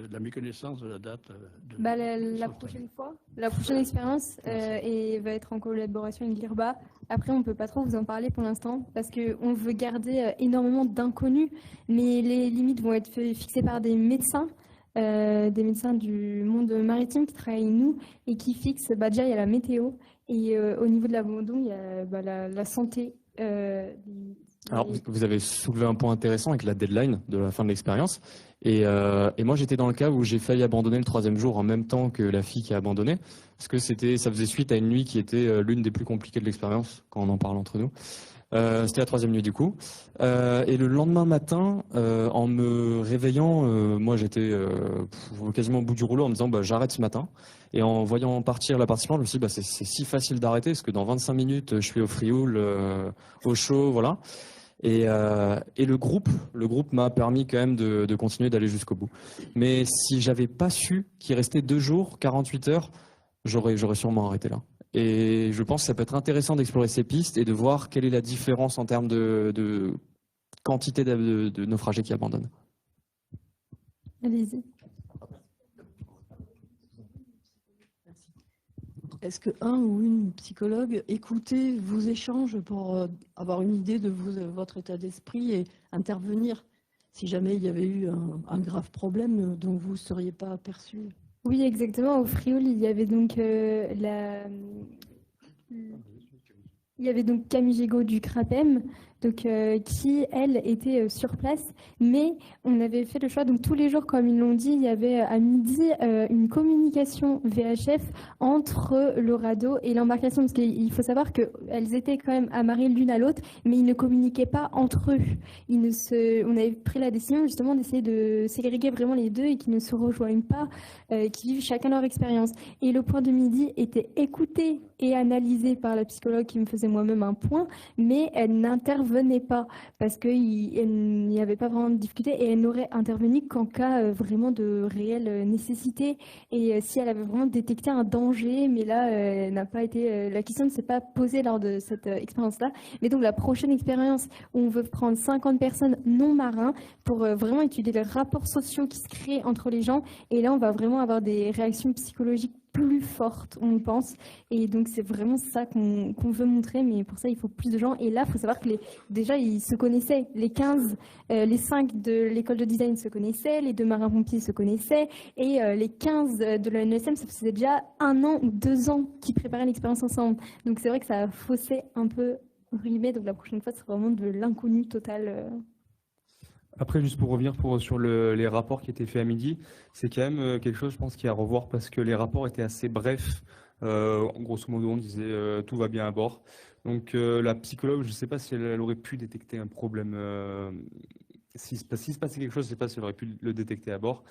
la méconnaissance de la date la prochaine fois, la prochaine expérience va être en collaboration avec l'IRBA. Après, on ne peut pas trop vous en parler pour l'instant parce qu'on veut garder énormément d'inconnus, mais les limites vont être fixées par des médecins du monde maritime qui travaillent avec nous et qui fixent, déjà il y a la météo et au niveau de l'abandon, il y a la santé Alors, vous avez soulevé un point intéressant avec la deadline de la fin de l'expérience. Et moi, j'étais dans le cas où j'ai failli abandonner le 3e jour en même temps que la fille qui a abandonné. Parce que ça faisait suite à une nuit qui était l'une des plus compliquées de l'expérience, quand on en parle entre nous. C'était la 3e nuit du coup. Et le lendemain matin, en me réveillant, moi j'étais quasiment au bout du rouleau en me disant j'arrête ce matin. Et en voyant partir la participante, je me suis dit c'est si facile d'arrêter parce que dans 25 minutes, je suis au frioul, au chaud, voilà. Et le groupe m'a permis quand même de continuer d'aller jusqu'au bout. Mais si j'avais pas su qu'il restait 2 jours, 48 heures, j'aurais sûrement arrêté là. Et je pense que ça peut être intéressant d'explorer ces pistes et de voir quelle est la différence en termes de quantité de naufragés qui abandonnent. Allez-y. Est-ce qu'un ou une psychologue écoutait vos échanges pour avoir une idée de votre état d'esprit et intervenir si jamais il y avait eu un grave problème dont vous ne seriez pas aperçu? Oui, exactement. Au Frioul, il y avait donc Camille Gégaud du CRAPEM, qui, elle, était sur place. Mais on avait fait le choix, donc tous les jours, comme ils l'ont dit, il y avait à midi une communication VHF entre le radeau et l'embarcation. Parce qu'il faut savoir qu'elles étaient quand même amarrées l'une à l'autre, mais ils ne communiquaient pas entre eux. On avait pris la décision justement d'essayer de ségréguer vraiment les deux et qu'ils ne se rejoignent pas, qu'ils vivent chacun leur expérience. Et le point de midi était écouté et analysé par la psychologue qui me faisait moi-même un point, mais elle n'intervenait pas parce qu'il n'y avait pas vraiment de difficulté et elle n'aurait intervenu qu'en cas vraiment de réelle nécessité et si elle avait vraiment détecté un danger, mais là n'a pas été, la question ne s'est pas posée lors de cette expérience-là. Mais donc la prochaine expérience où on veut prendre 50 personnes non marins pour vraiment étudier les rapports sociaux qui se créent entre les gens, et là on va vraiment avoir des réactions psychologiques plus forte, on pense. Et donc, c'est vraiment ça qu'on veut montrer. Mais pour ça, il faut plus de gens. Et là, il faut savoir que déjà, ils se connaissaient. Les 15, les 5 de l'école de design se connaissaient. Les 2 marins-pompiers se connaissaient. Et les 15 de la NESM, ça faisait déjà 1 an ou 2 ans qu'ils préparaient l'expérience ensemble. Donc, c'est vrai que ça a faussé un peu, entre guillemets. Donc, la prochaine fois, c'est vraiment de l'inconnu total. Après, juste pour revenir sur les rapports qui étaient faits à midi, c'est quand même quelque chose, je pense, qu'il y a à revoir parce que les rapports étaient assez brefs. Grosso modo, on disait tout va bien à bord. Donc, la psychologue, je ne sais pas si elle aurait pu détecter un problème. S'il se passait quelque chose, je ne sais pas si elle aurait pu le détecter à bord.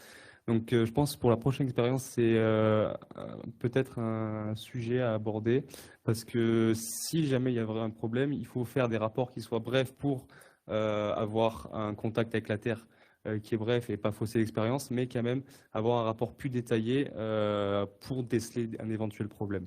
Donc, je pense pour la prochaine expérience, c'est peut-être un sujet à aborder parce que si jamais il y avait un problème, il faut faire des rapports qui soient brefs pour avoir un contact avec la Terre qui est bref et pas fausser l'expérience, mais quand même avoir un rapport plus détaillé pour déceler un éventuel problème.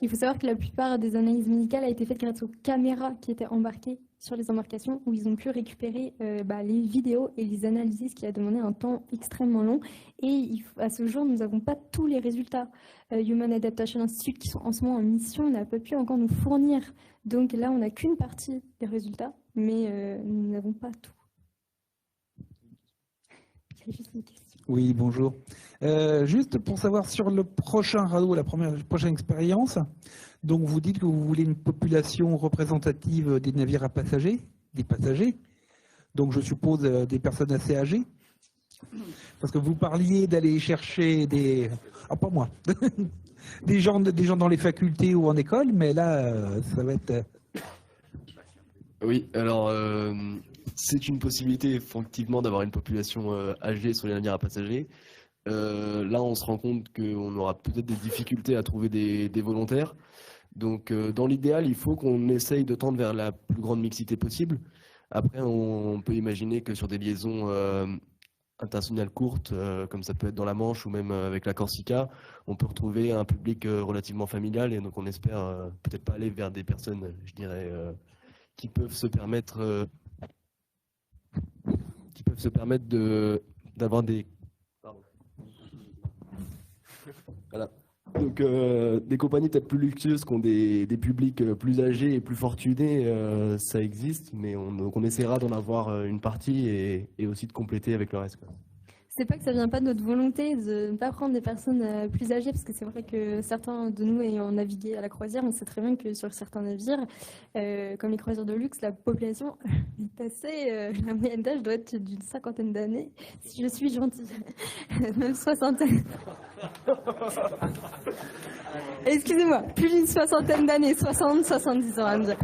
Il faut savoir que la plupart des analyses médicales a été faite grâce aux caméras qui étaient embarquées sur les embarcations où ils ont pu récupérer les vidéos et les analyser, ce qui a demandé un temps extrêmement long. Et à ce jour, nous n'avons pas tous les résultats. Human Adaptation Institute, qui sont en ce moment en mission, n'a pas pu encore nous fournir. Donc là, on n'a qu'une partie des résultats, mais nous n'avons pas tout. Il y a juste une question. Oui, bonjour. Juste pour savoir sur le prochain radeau, la prochaine expérience, donc vous dites que vous voulez une population représentative des navires à passagers, des passagers, donc je suppose des personnes assez âgées, parce que vous parliez d'aller chercher des... Ah, pas moi. des gens dans les facultés ou en école, mais là, ça va être... Oui, alors c'est une possibilité effectivement d'avoir une population âgée sur les navires à passagers. Là, on se rend compte qu'on aura peut-être des difficultés à trouver des volontaires. Donc, dans l'idéal, il faut qu'on essaye de tendre vers la plus grande mixité possible. Après, on peut imaginer que sur des liaisons internationales courtes, comme ça peut être dans la Manche ou même avec la Corsica, on peut retrouver un public relativement familial. Et donc, on espère peut-être pas aller vers des personnes, je dirais, qui peuvent se permettre d'avoir des... Pardon. Voilà. Donc des compagnies peut-être plus luxueuses qui ont des publics plus âgés et plus fortunés, ça existe, mais on essaiera d'en avoir une partie et aussi de compléter avec le reste, quoi. c'est pas que ça vient pas de notre volonté de ne pas prendre des personnes plus âgées, parce que c'est vrai que certains de nous ayant navigué à la croisière, on sait très bien que sur certains navires, comme les croisières de luxe, la population est assez... la moyenne d'âge doit être d'une 50aine d'années, si je suis gentille. Même 60aine. Excusez-moi, plus d'une 60aine d'années, 60, 70 ans à me dire.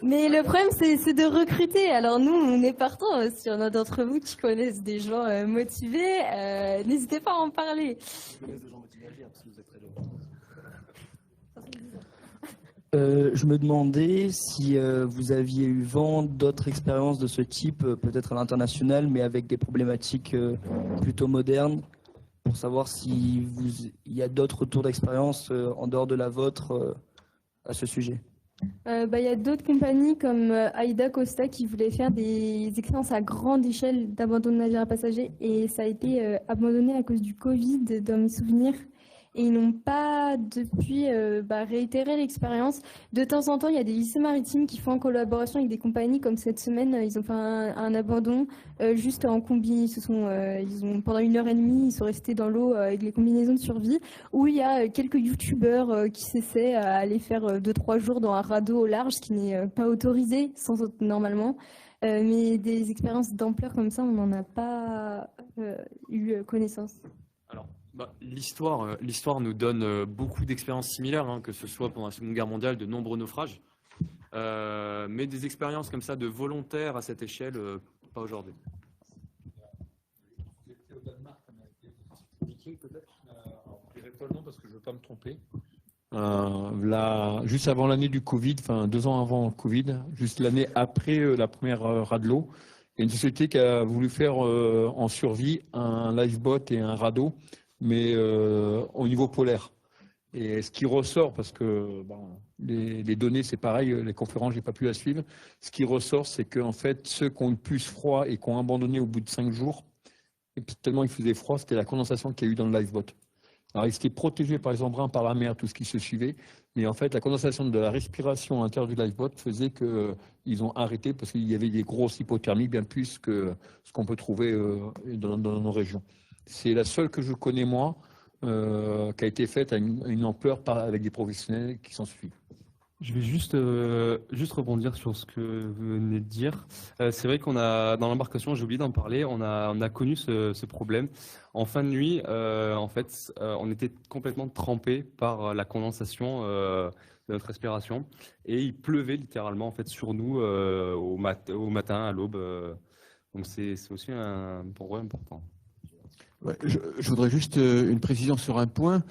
Mais le problème, c'est de recruter. Alors nous, on est partants. Si on a d'entre vous qui connaissent des gens motivés, n'hésitez pas à en parler. Je me demandais si vous aviez eu vent d'autres expériences de ce type, peut-être à l'international, mais avec des problématiques plutôt modernes, pour savoir si il y a d'autres retours d'expérience en dehors de la vôtre à ce sujet. Il y a d'autres compagnies comme Aida Costa qui voulaient faire des expériences à grande échelle d'abandon de navires à passagers et ça a été abandonné à cause du Covid dans mes souvenirs. Et ils n'ont pas depuis réitéré l'expérience. De temps en temps, il y a des lycées maritimes qui font en collaboration avec des compagnies comme cette semaine. Ils ont fait un abandon juste en combi. Pendant 1h30, ils sont restés dans l'eau avec les combinaisons de survie. Où il y a quelques youtubeurs qui s'essaient à aller faire 2-3 jours dans un radeau au large, ce qui n'est pas autorisé normalement. Mais des expériences d'ampleur comme ça, on n'en a pas eu connaissance. Alors, l'histoire nous donne beaucoup d'expériences similaires, hein, que ce soit pendant la Seconde Guerre mondiale, de nombreux naufrages. Mais des expériences comme ça de volontaires à cette échelle, pas aujourd'hui. Parce que je ne veux pas me tromper. Juste avant l'année du Covid, enfin 2 ans avant le Covid, juste l'année après la première Radelot, il y a une société qui a voulu faire en survie un lifeboat et un radeau, mais au niveau polaire. Et ce qui ressort, parce que les données c'est pareil, les conférences j'ai pas pu la suivre, ce qui ressort c'est qu'en fait ceux qui ont le plus froid et qui ont abandonné au bout de 5 jours, et puis tellement il faisait froid, c'était la condensation qu'il y a eu dans le lifeboat. Alors, ils étaient protégés par les embruns, par la mer, tout ce qui se suivait. Mais en fait, la condensation de la respiration à l'intérieur du lifeboat faisait qu'ils ont arrêté parce qu'il y avait des grosses hypothermies, bien plus que ce qu'on peut trouver dans nos régions. C'est la seule que je connais, moi, qui a été faite à une ampleur avec des professionnels qui s'en suivent. Je vais juste rebondir sur ce que vous venez de dire. C'est vrai qu'on a, dans l'embarcation, j'ai oublié d'en parler, on a connu ce problème. En fin de nuit, en fait, on était complètement trempé par la condensation de notre respiration et il pleuvait littéralement en fait, sur nous au matin, à l'aube. Donc c'est aussi un problème important. Ouais, je voudrais juste une précision sur un point.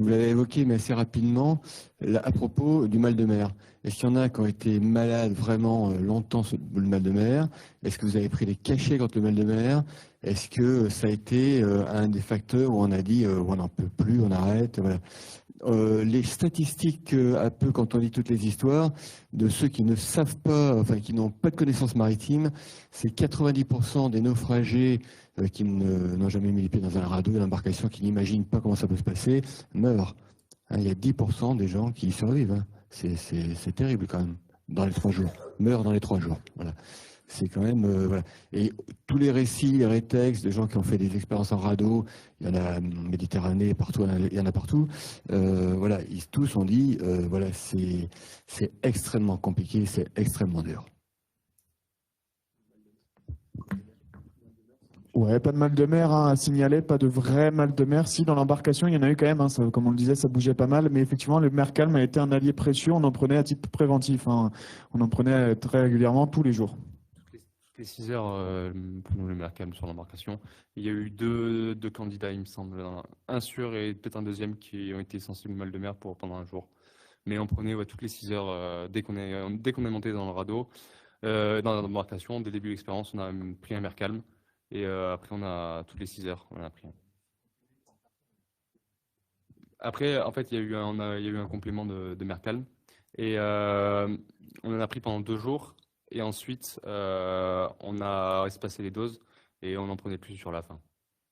Vous l'avez évoqué, mais assez rapidement, à propos du mal de mer. Est-ce qu'il y en a qui ont été malades vraiment longtemps, le mal de mer? Est-ce que vous avez pris des cachets contre le mal de mer? Est-ce que ça a été un des facteurs où on a dit on n'en peut plus, on arrête, voilà. Les statistiques, un peu quand on lit toutes les histoires, de ceux qui ne savent pas, enfin qui n'ont pas de connaissances maritimes, c'est 90% des naufragés qui n'ont jamais mis les pieds dans un radeau, une embarcation, qui n'imaginent pas comment ça peut se passer, meurent. Hein, il y a 10% des gens qui survivent. Hein. C'est terrible quand même, dans les 3 jours. Meurent dans les 3 jours. Voilà. C'est quand même... voilà. Et tous les récits, les rétextes de gens qui ont fait des expériences en radeau, il y en a en Méditerranée, partout, il y en a partout. Voilà, ils tous ont dit, voilà, c'est extrêmement compliqué, c'est extrêmement dur. Ouais, pas de mal de mer à signaler, pas de vrai mal de mer. Si, dans l'embarcation, il y en a eu quand même, ça, comme on le disait, ça bougeait pas mal, mais effectivement, le mer calme a été un allié précieux, on en prenait à titre préventif, on en prenait très régulièrement, tous les jours. Toutes les 6 heures, pour nous, le mer calme sur l'embarcation, il y a eu deux candidats, il me semble, un sûr et peut-être un deuxième qui ont été sensibles au mal de mer pendant un jour. Mais on prenait toutes les 6 heures, dès qu'on est monté dans le radeau, dans l'embarcation, dès le début de l'expérience, on a pris un mer calme. Et après, toutes les 6 heures, on a pris un. Après, en fait, il y a eu un complément de mer calme. Et on en a pris pendant 2 jours. Et ensuite, on a espacé les doses et on en prenait plus sur la fin.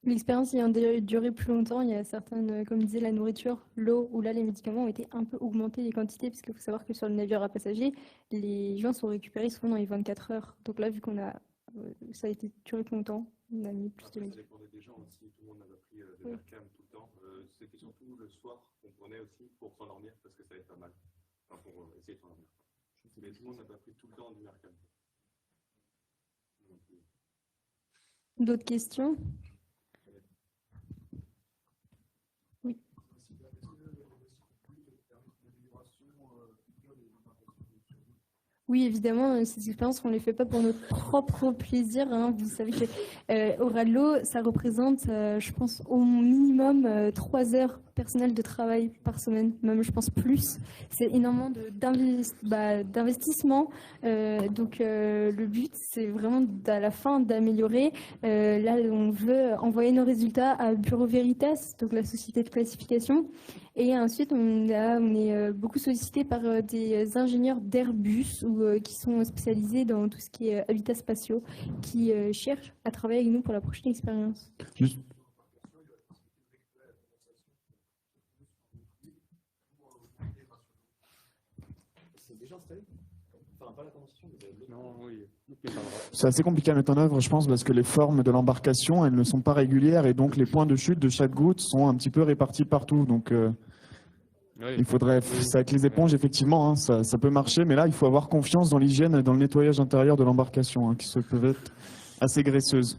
L'expérience ayant duré plus longtemps, il y a certaines, comme disait la nourriture, l'eau, où là les médicaments ont été un peu augmentés les quantités, parce qu'il faut savoir que sur le navire à passagers, les gens sont récupérés souvent dans les 24 heures. Donc là, vu qu'on a ça a été duré plus longtemps. On a mis plus de Ça dépendait des gens aussi, tout le monde n'a pas pris de Oui. webcam tout le temps. C'était surtout le soir qu'on prenait aussi pour s'endormir parce que ça va être pas mal. Enfin, pour essayer de s'endormir. Mais tout le monde n'a pas pris tout le temps du webcam. D'autres questions? Oui. Oui, évidemment, ces expériences, on ne les fait pas pour notre propre plaisir, hein. Vous savez que au Radlo, ça représente, je pense, au minimum 3 heures personnelles de travail par semaine, même je pense plus. C'est énormément d'investissement. Donc le but, c'est vraiment à la fin d'améliorer. Là, on veut envoyer nos résultats à Bureau Veritas, donc la société de classification. Et ensuite, on est beaucoup sollicité par des ingénieurs d'Airbus ou qui sont spécialisés dans tout ce qui est habitats spatiaux, qui cherchent à travailler avec nous pour la prochaine expérience. C'est assez compliqué à mettre en œuvre, je pense, parce que les formes de l'embarcation, elles ne sont pas régulières et donc les points de chute de chaque goutte sont un petit peu répartis partout. Donc, il faudrait, c'est avec les éponges, effectivement, hein, ça peut marcher, mais là, il faut avoir confiance dans l'hygiène et dans le nettoyage intérieur de l'embarcation, hein, qui peuvent être assez graisseuses.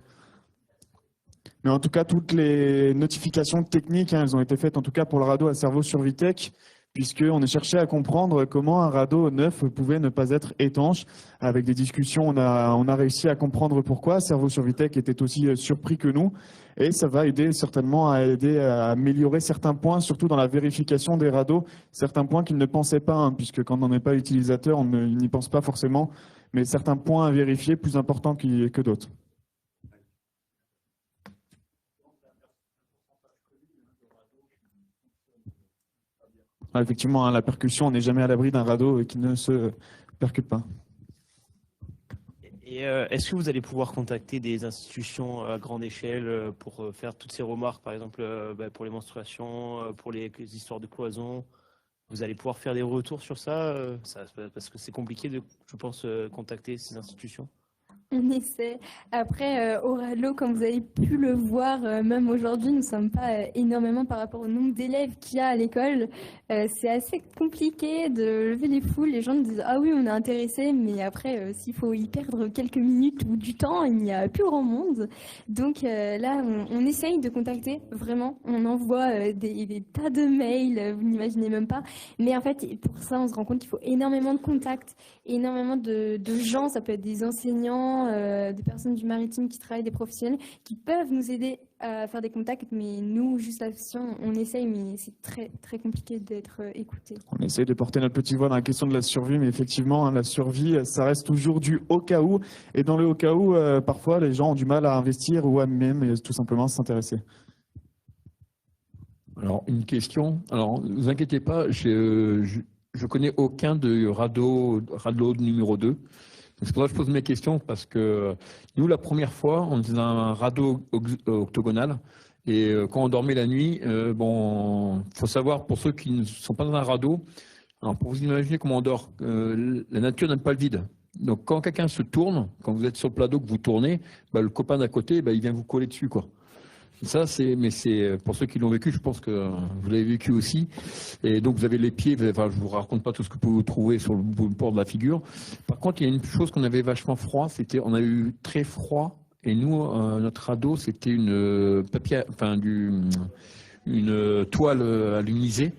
Mais en tout cas, toutes les notifications techniques, hein, elles ont été faites en tout cas pour le radeau à cerveau sur Vitech, puisqu'on a cherché à comprendre comment un radeau neuf pouvait ne pas être étanche. Avec des discussions, on a réussi à comprendre pourquoi. Cerveau sur Vitech était aussi surpris que nous. Et ça va certainement aider à améliorer certains points, surtout dans la vérification des radeaux, certains points qu'ils ne pensaient pas, hein, puisque quand on n'est pas utilisateur, on n'y pense pas forcément, mais certains points à vérifier plus importants que d'autres. Effectivement, hein, la percussion, on n'est jamais à l'abri d'un radeau qui ne se percute pas. Et est-ce que vous allez pouvoir contacter des institutions à grande échelle pour faire toutes ces remarques, par exemple pour les menstruations, pour les histoires de cloison? Vous allez pouvoir faire des retours sur ça, parce que c'est compliqué de, je pense, contacter ces institutions. On essaie. Après, au Radlo, comme vous avez pu le voir, même aujourd'hui, nous ne sommes pas énormément par rapport au nombre d'élèves qu'il y a à l'école. C'est assez compliqué de lever les foules. Les gens nous disent « Ah oui, on est intéressés », mais après, s'il faut y perdre quelques minutes ou du temps, il n'y a plus grand monde. Donc là, on essaye de contacter, vraiment. On envoie des tas de mails, vous n'imaginez même pas. Mais en fait, pour ça, on se rend compte qu'il faut énormément de contacts, énormément de gens. Ça peut être des enseignants, des personnes du maritime qui travaillent, des professionnels qui peuvent nous aider à faire des contacts, mais nous, juste l'association, on essaye, mais c'est très, très compliqué d'être écouté. On essaie de porter notre petite voix dans la question de la survie, mais effectivement, hein, la survie, ça reste toujours du au cas où. Et dans le au cas où, parfois, les gens ont du mal à investir ou à même tout simplement s'intéresser. Alors, une question. Alors, ne vous inquiétez pas, je connais aucun de radeau numéro 2. C'est pour ça que je pose mes questions, parce que nous, la première fois, on faisait un radeau octogonal. Et quand on dormait la nuit, bon, faut savoir, pour ceux qui ne sont pas dans un radeau, alors pour vous imaginer comment on dort, la nature n'aime pas le vide. Donc quand quelqu'un se tourne, quand vous êtes sur le plateau, que vous tournez, le copain d'à côté, il vient vous coller dessus, quoi. Ça, mais c'est pour ceux qui l'ont vécu, je pense que vous l'avez vécu aussi. Et donc vous avez les pieds, enfin, je vous raconte pas tout ce que vous pouvez trouver sur le bord de la figure. Par contre, il y a une chose qu'on avait vachement froid, on a eu très froid. Et nous, notre radeau, c'était une toile alumisée.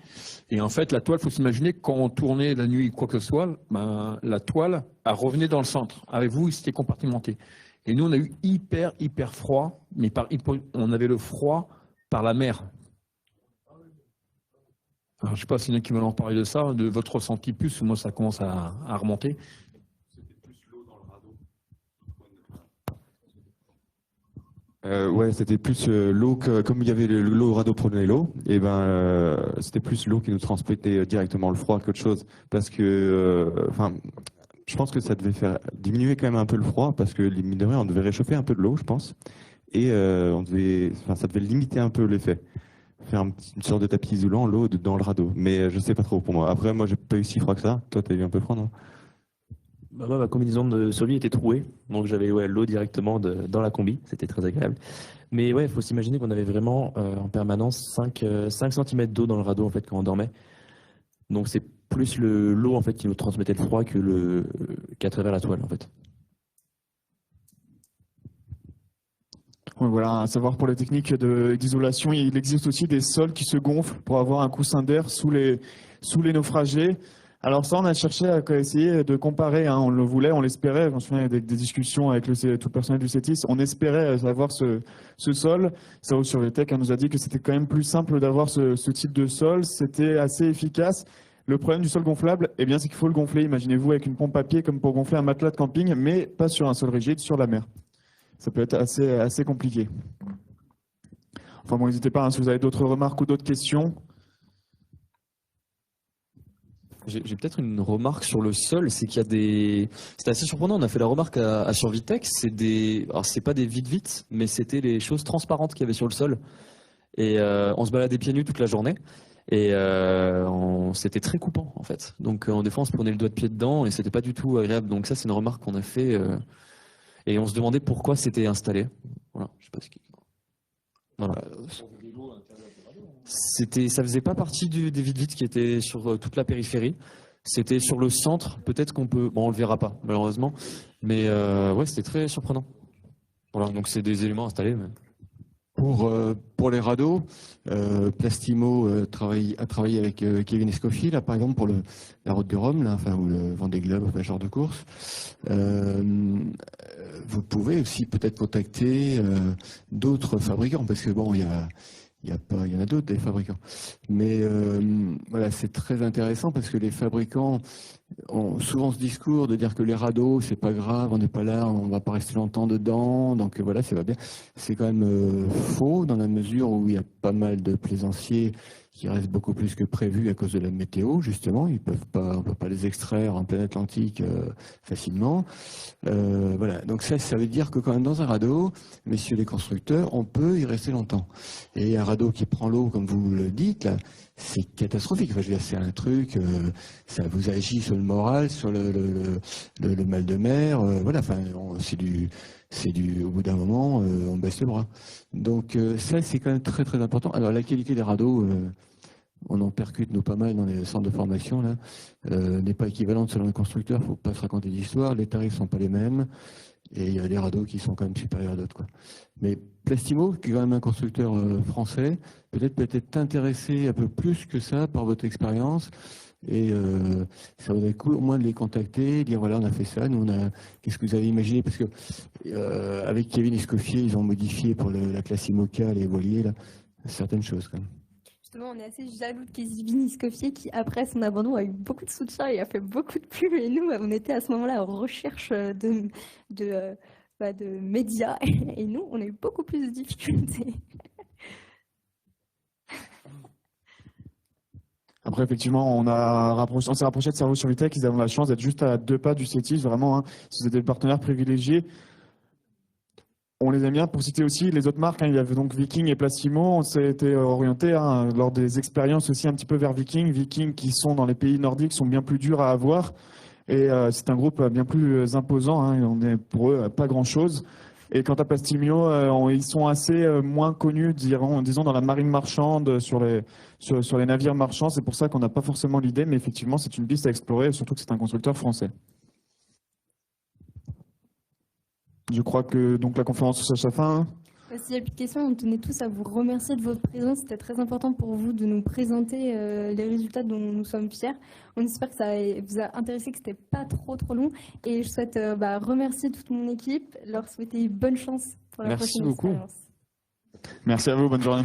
Et en fait, la toile, faut s'imaginer que quand on tournait la nuit, quoi que ce soit, la toile, elle revenait dans le centre. Avec vous, c'était compartimenté. Et nous, on a eu hyper froid, mais on avait le froid par la mer. Alors, je ne sais pas s'il y en a qui veulent en parler de ça, de votre ressenti plus, moi ça commence à remonter. Ouais, c'était plus l'eau, comme il y avait l'eau au radeau prenait l'eau, et c'était plus l'eau qui nous transmettait directement le froid qu'autre chose. Parce que, je pense que ça devait faire diminuer quand même un peu le froid, parce que, mine de rien, on devait réchauffer un peu de l'eau, je pense. Et ça devait limiter un peu l'effet. Faire une sorte de tapis isolant, l'eau dans le radeau. Mais je sais pas trop pour moi. Après, moi, j'ai pas eu si froid que ça. Toi, t'as eu un peu froid, non? Bah, moi, ma combinaison de survie était trouée, donc j'avais l'eau directement dans la combi, c'était très agréable. Mais ouais, il faut s'imaginer qu'on avait vraiment en permanence 5 cm d'eau dans le radeau en fait quand on dormait. Donc c'est plus l'eau en fait qui nous transmettait le froid qu'à travers la toile en fait. Ouais, voilà, à savoir pour les techniques d'isolation, il existe aussi des sols qui se gonflent pour avoir un coussin d'air sous les naufragés. Alors ça, on a cherché à essayer de comparer, hein, on le voulait, on l'espérait, je me souviens des discussions avec tout le personnel du CETIS, on espérait avoir ce sol. Cerveau Survitech nous a dit que c'était quand même plus simple d'avoir ce type de sol, c'était assez efficace. Le problème du sol gonflable, eh bien, c'est qu'il faut le gonfler, imaginez-vous, avec une pompe à pied comme pour gonfler un matelas de camping, mais pas sur un sol rigide, sur la mer. Ça peut être assez compliqué. Enfin bon, n'hésitez pas, hein, si vous avez d'autres remarques ou d'autres questions. J'ai peut-être une remarque sur le sol, c'est qu'il y a des... C'était assez surprenant, on a fait la remarque à Survitech, alors c'est pas des vite-vite, mais c'était les choses transparentes qu'il y avait sur le sol. Et on se baladait pieds nus toute la journée, et c'était très coupant en fait. Donc des fois on se prenait le doigt de pied dedans, et c'était pas du tout agréable. Donc ça c'est une remarque qu'on a fait, et on se demandait pourquoi c'était installé. Voilà, je sais pas ce qui... Voilà. Ça faisait pas partie des vite-vite qui étaient sur toute la périphérie. C'était sur le centre. Peut-être qu'on peut... Bon, on le verra pas, malheureusement. Mais ouais, c'était très surprenant. Voilà, donc c'est des éléments installés. Mais... Pour les radeaux, Plastimo a travaillé avec Kevin Escoffier, là, par exemple, pour la Route du Rhum, là, enfin, ou le Vendée Globe, enfin, genre de course. Vous pouvez aussi peut-être contacter d'autres fabricants, parce que bon, il y en a d'autres des fabricants. Mais voilà, c'est très intéressant parce que les fabricants ont souvent ce discours de dire que les radeaux, c'est pas grave, on n'est pas là, on va pas rester longtemps dedans, donc voilà, ça va bien. C'est quand même faux dans la mesure où il y a pas mal de plaisanciers qui restent beaucoup plus que prévu à cause de la météo, justement. On peut pas les extraire en plein Atlantique facilement. Voilà. Donc ça veut dire que quand même dans un radeau, messieurs les constructeurs, on peut y rester longtemps. Et un radeau qui prend l'eau, comme vous le dites, là, c'est catastrophique. Enfin, je veux dire, c'est un truc, ça vous agit sur le moral, sur le mal de mer. Voilà. Enfin, au bout d'un moment, on baisse le bras. Donc ça, c'est quand même très très important. Alors la qualité des radeaux, on en percute nous pas mal dans les centres de formation là, n'est pas équivalente selon les constructeurs. Faut pas se raconter d'histoire. Les tarifs sont pas les mêmes et il y a des radeaux qui sont quand même supérieurs à d'autres, quoi. Mais Plastimo, qui est quand même un constructeur français, peut être intéressé un peu plus que ça par votre expérience. Et ça vaudrait le coup au moins de les contacter, dire voilà, on a fait ça, nous qu'est-ce que vous avez imaginé, parce que avec Kevin Escoffier, ils ont modifié pour la classe IMOCA, les voiliers, là, certaines choses quand même. Justement, on est assez jaloux de Kevin Escoffier qui, après son abandon, a eu beaucoup de soutien et a fait beaucoup de pubs. Et nous, on était à ce moment-là en recherche de médias. Et nous, on a eu beaucoup plus de difficultés. Après, effectivement, on s'est rapproché de Cerveau Survitech. Ils ont la chance d'être juste à 2 pas du CETIS, vraiment. Hein, si vous êtes des partenaires privilégiés, on les aime bien. Pour citer aussi les autres marques, hein, il y avait donc Viking et Plastimo. On s'était orienté lors des expériences aussi un petit peu vers Viking. Viking, qui sont dans les pays nordiques, sont bien plus durs à avoir. Et c'est un groupe bien plus imposant. Hein, on est pour eux pas grand-chose. Et quant à Plastimo, ils sont assez moins connus, disons, dans la marine marchande, sur les navires marchands. C'est pour ça qu'on n'a pas forcément l'idée, mais effectivement, c'est une piste à explorer, surtout que c'est un constructeur français. Je crois que donc la conférence touche à sa fin. S'il n'y a plus de questions, on tenait tous à vous remercier de votre présence. C'était très important pour vous de nous présenter les résultats dont nous sommes fiers. On espère que ça vous a intéressé, que c'était pas trop long. Et je souhaite remercier toute mon équipe, leur souhaiter bonne chance pour la prochaine expérience. Merci à vous, bonne journée.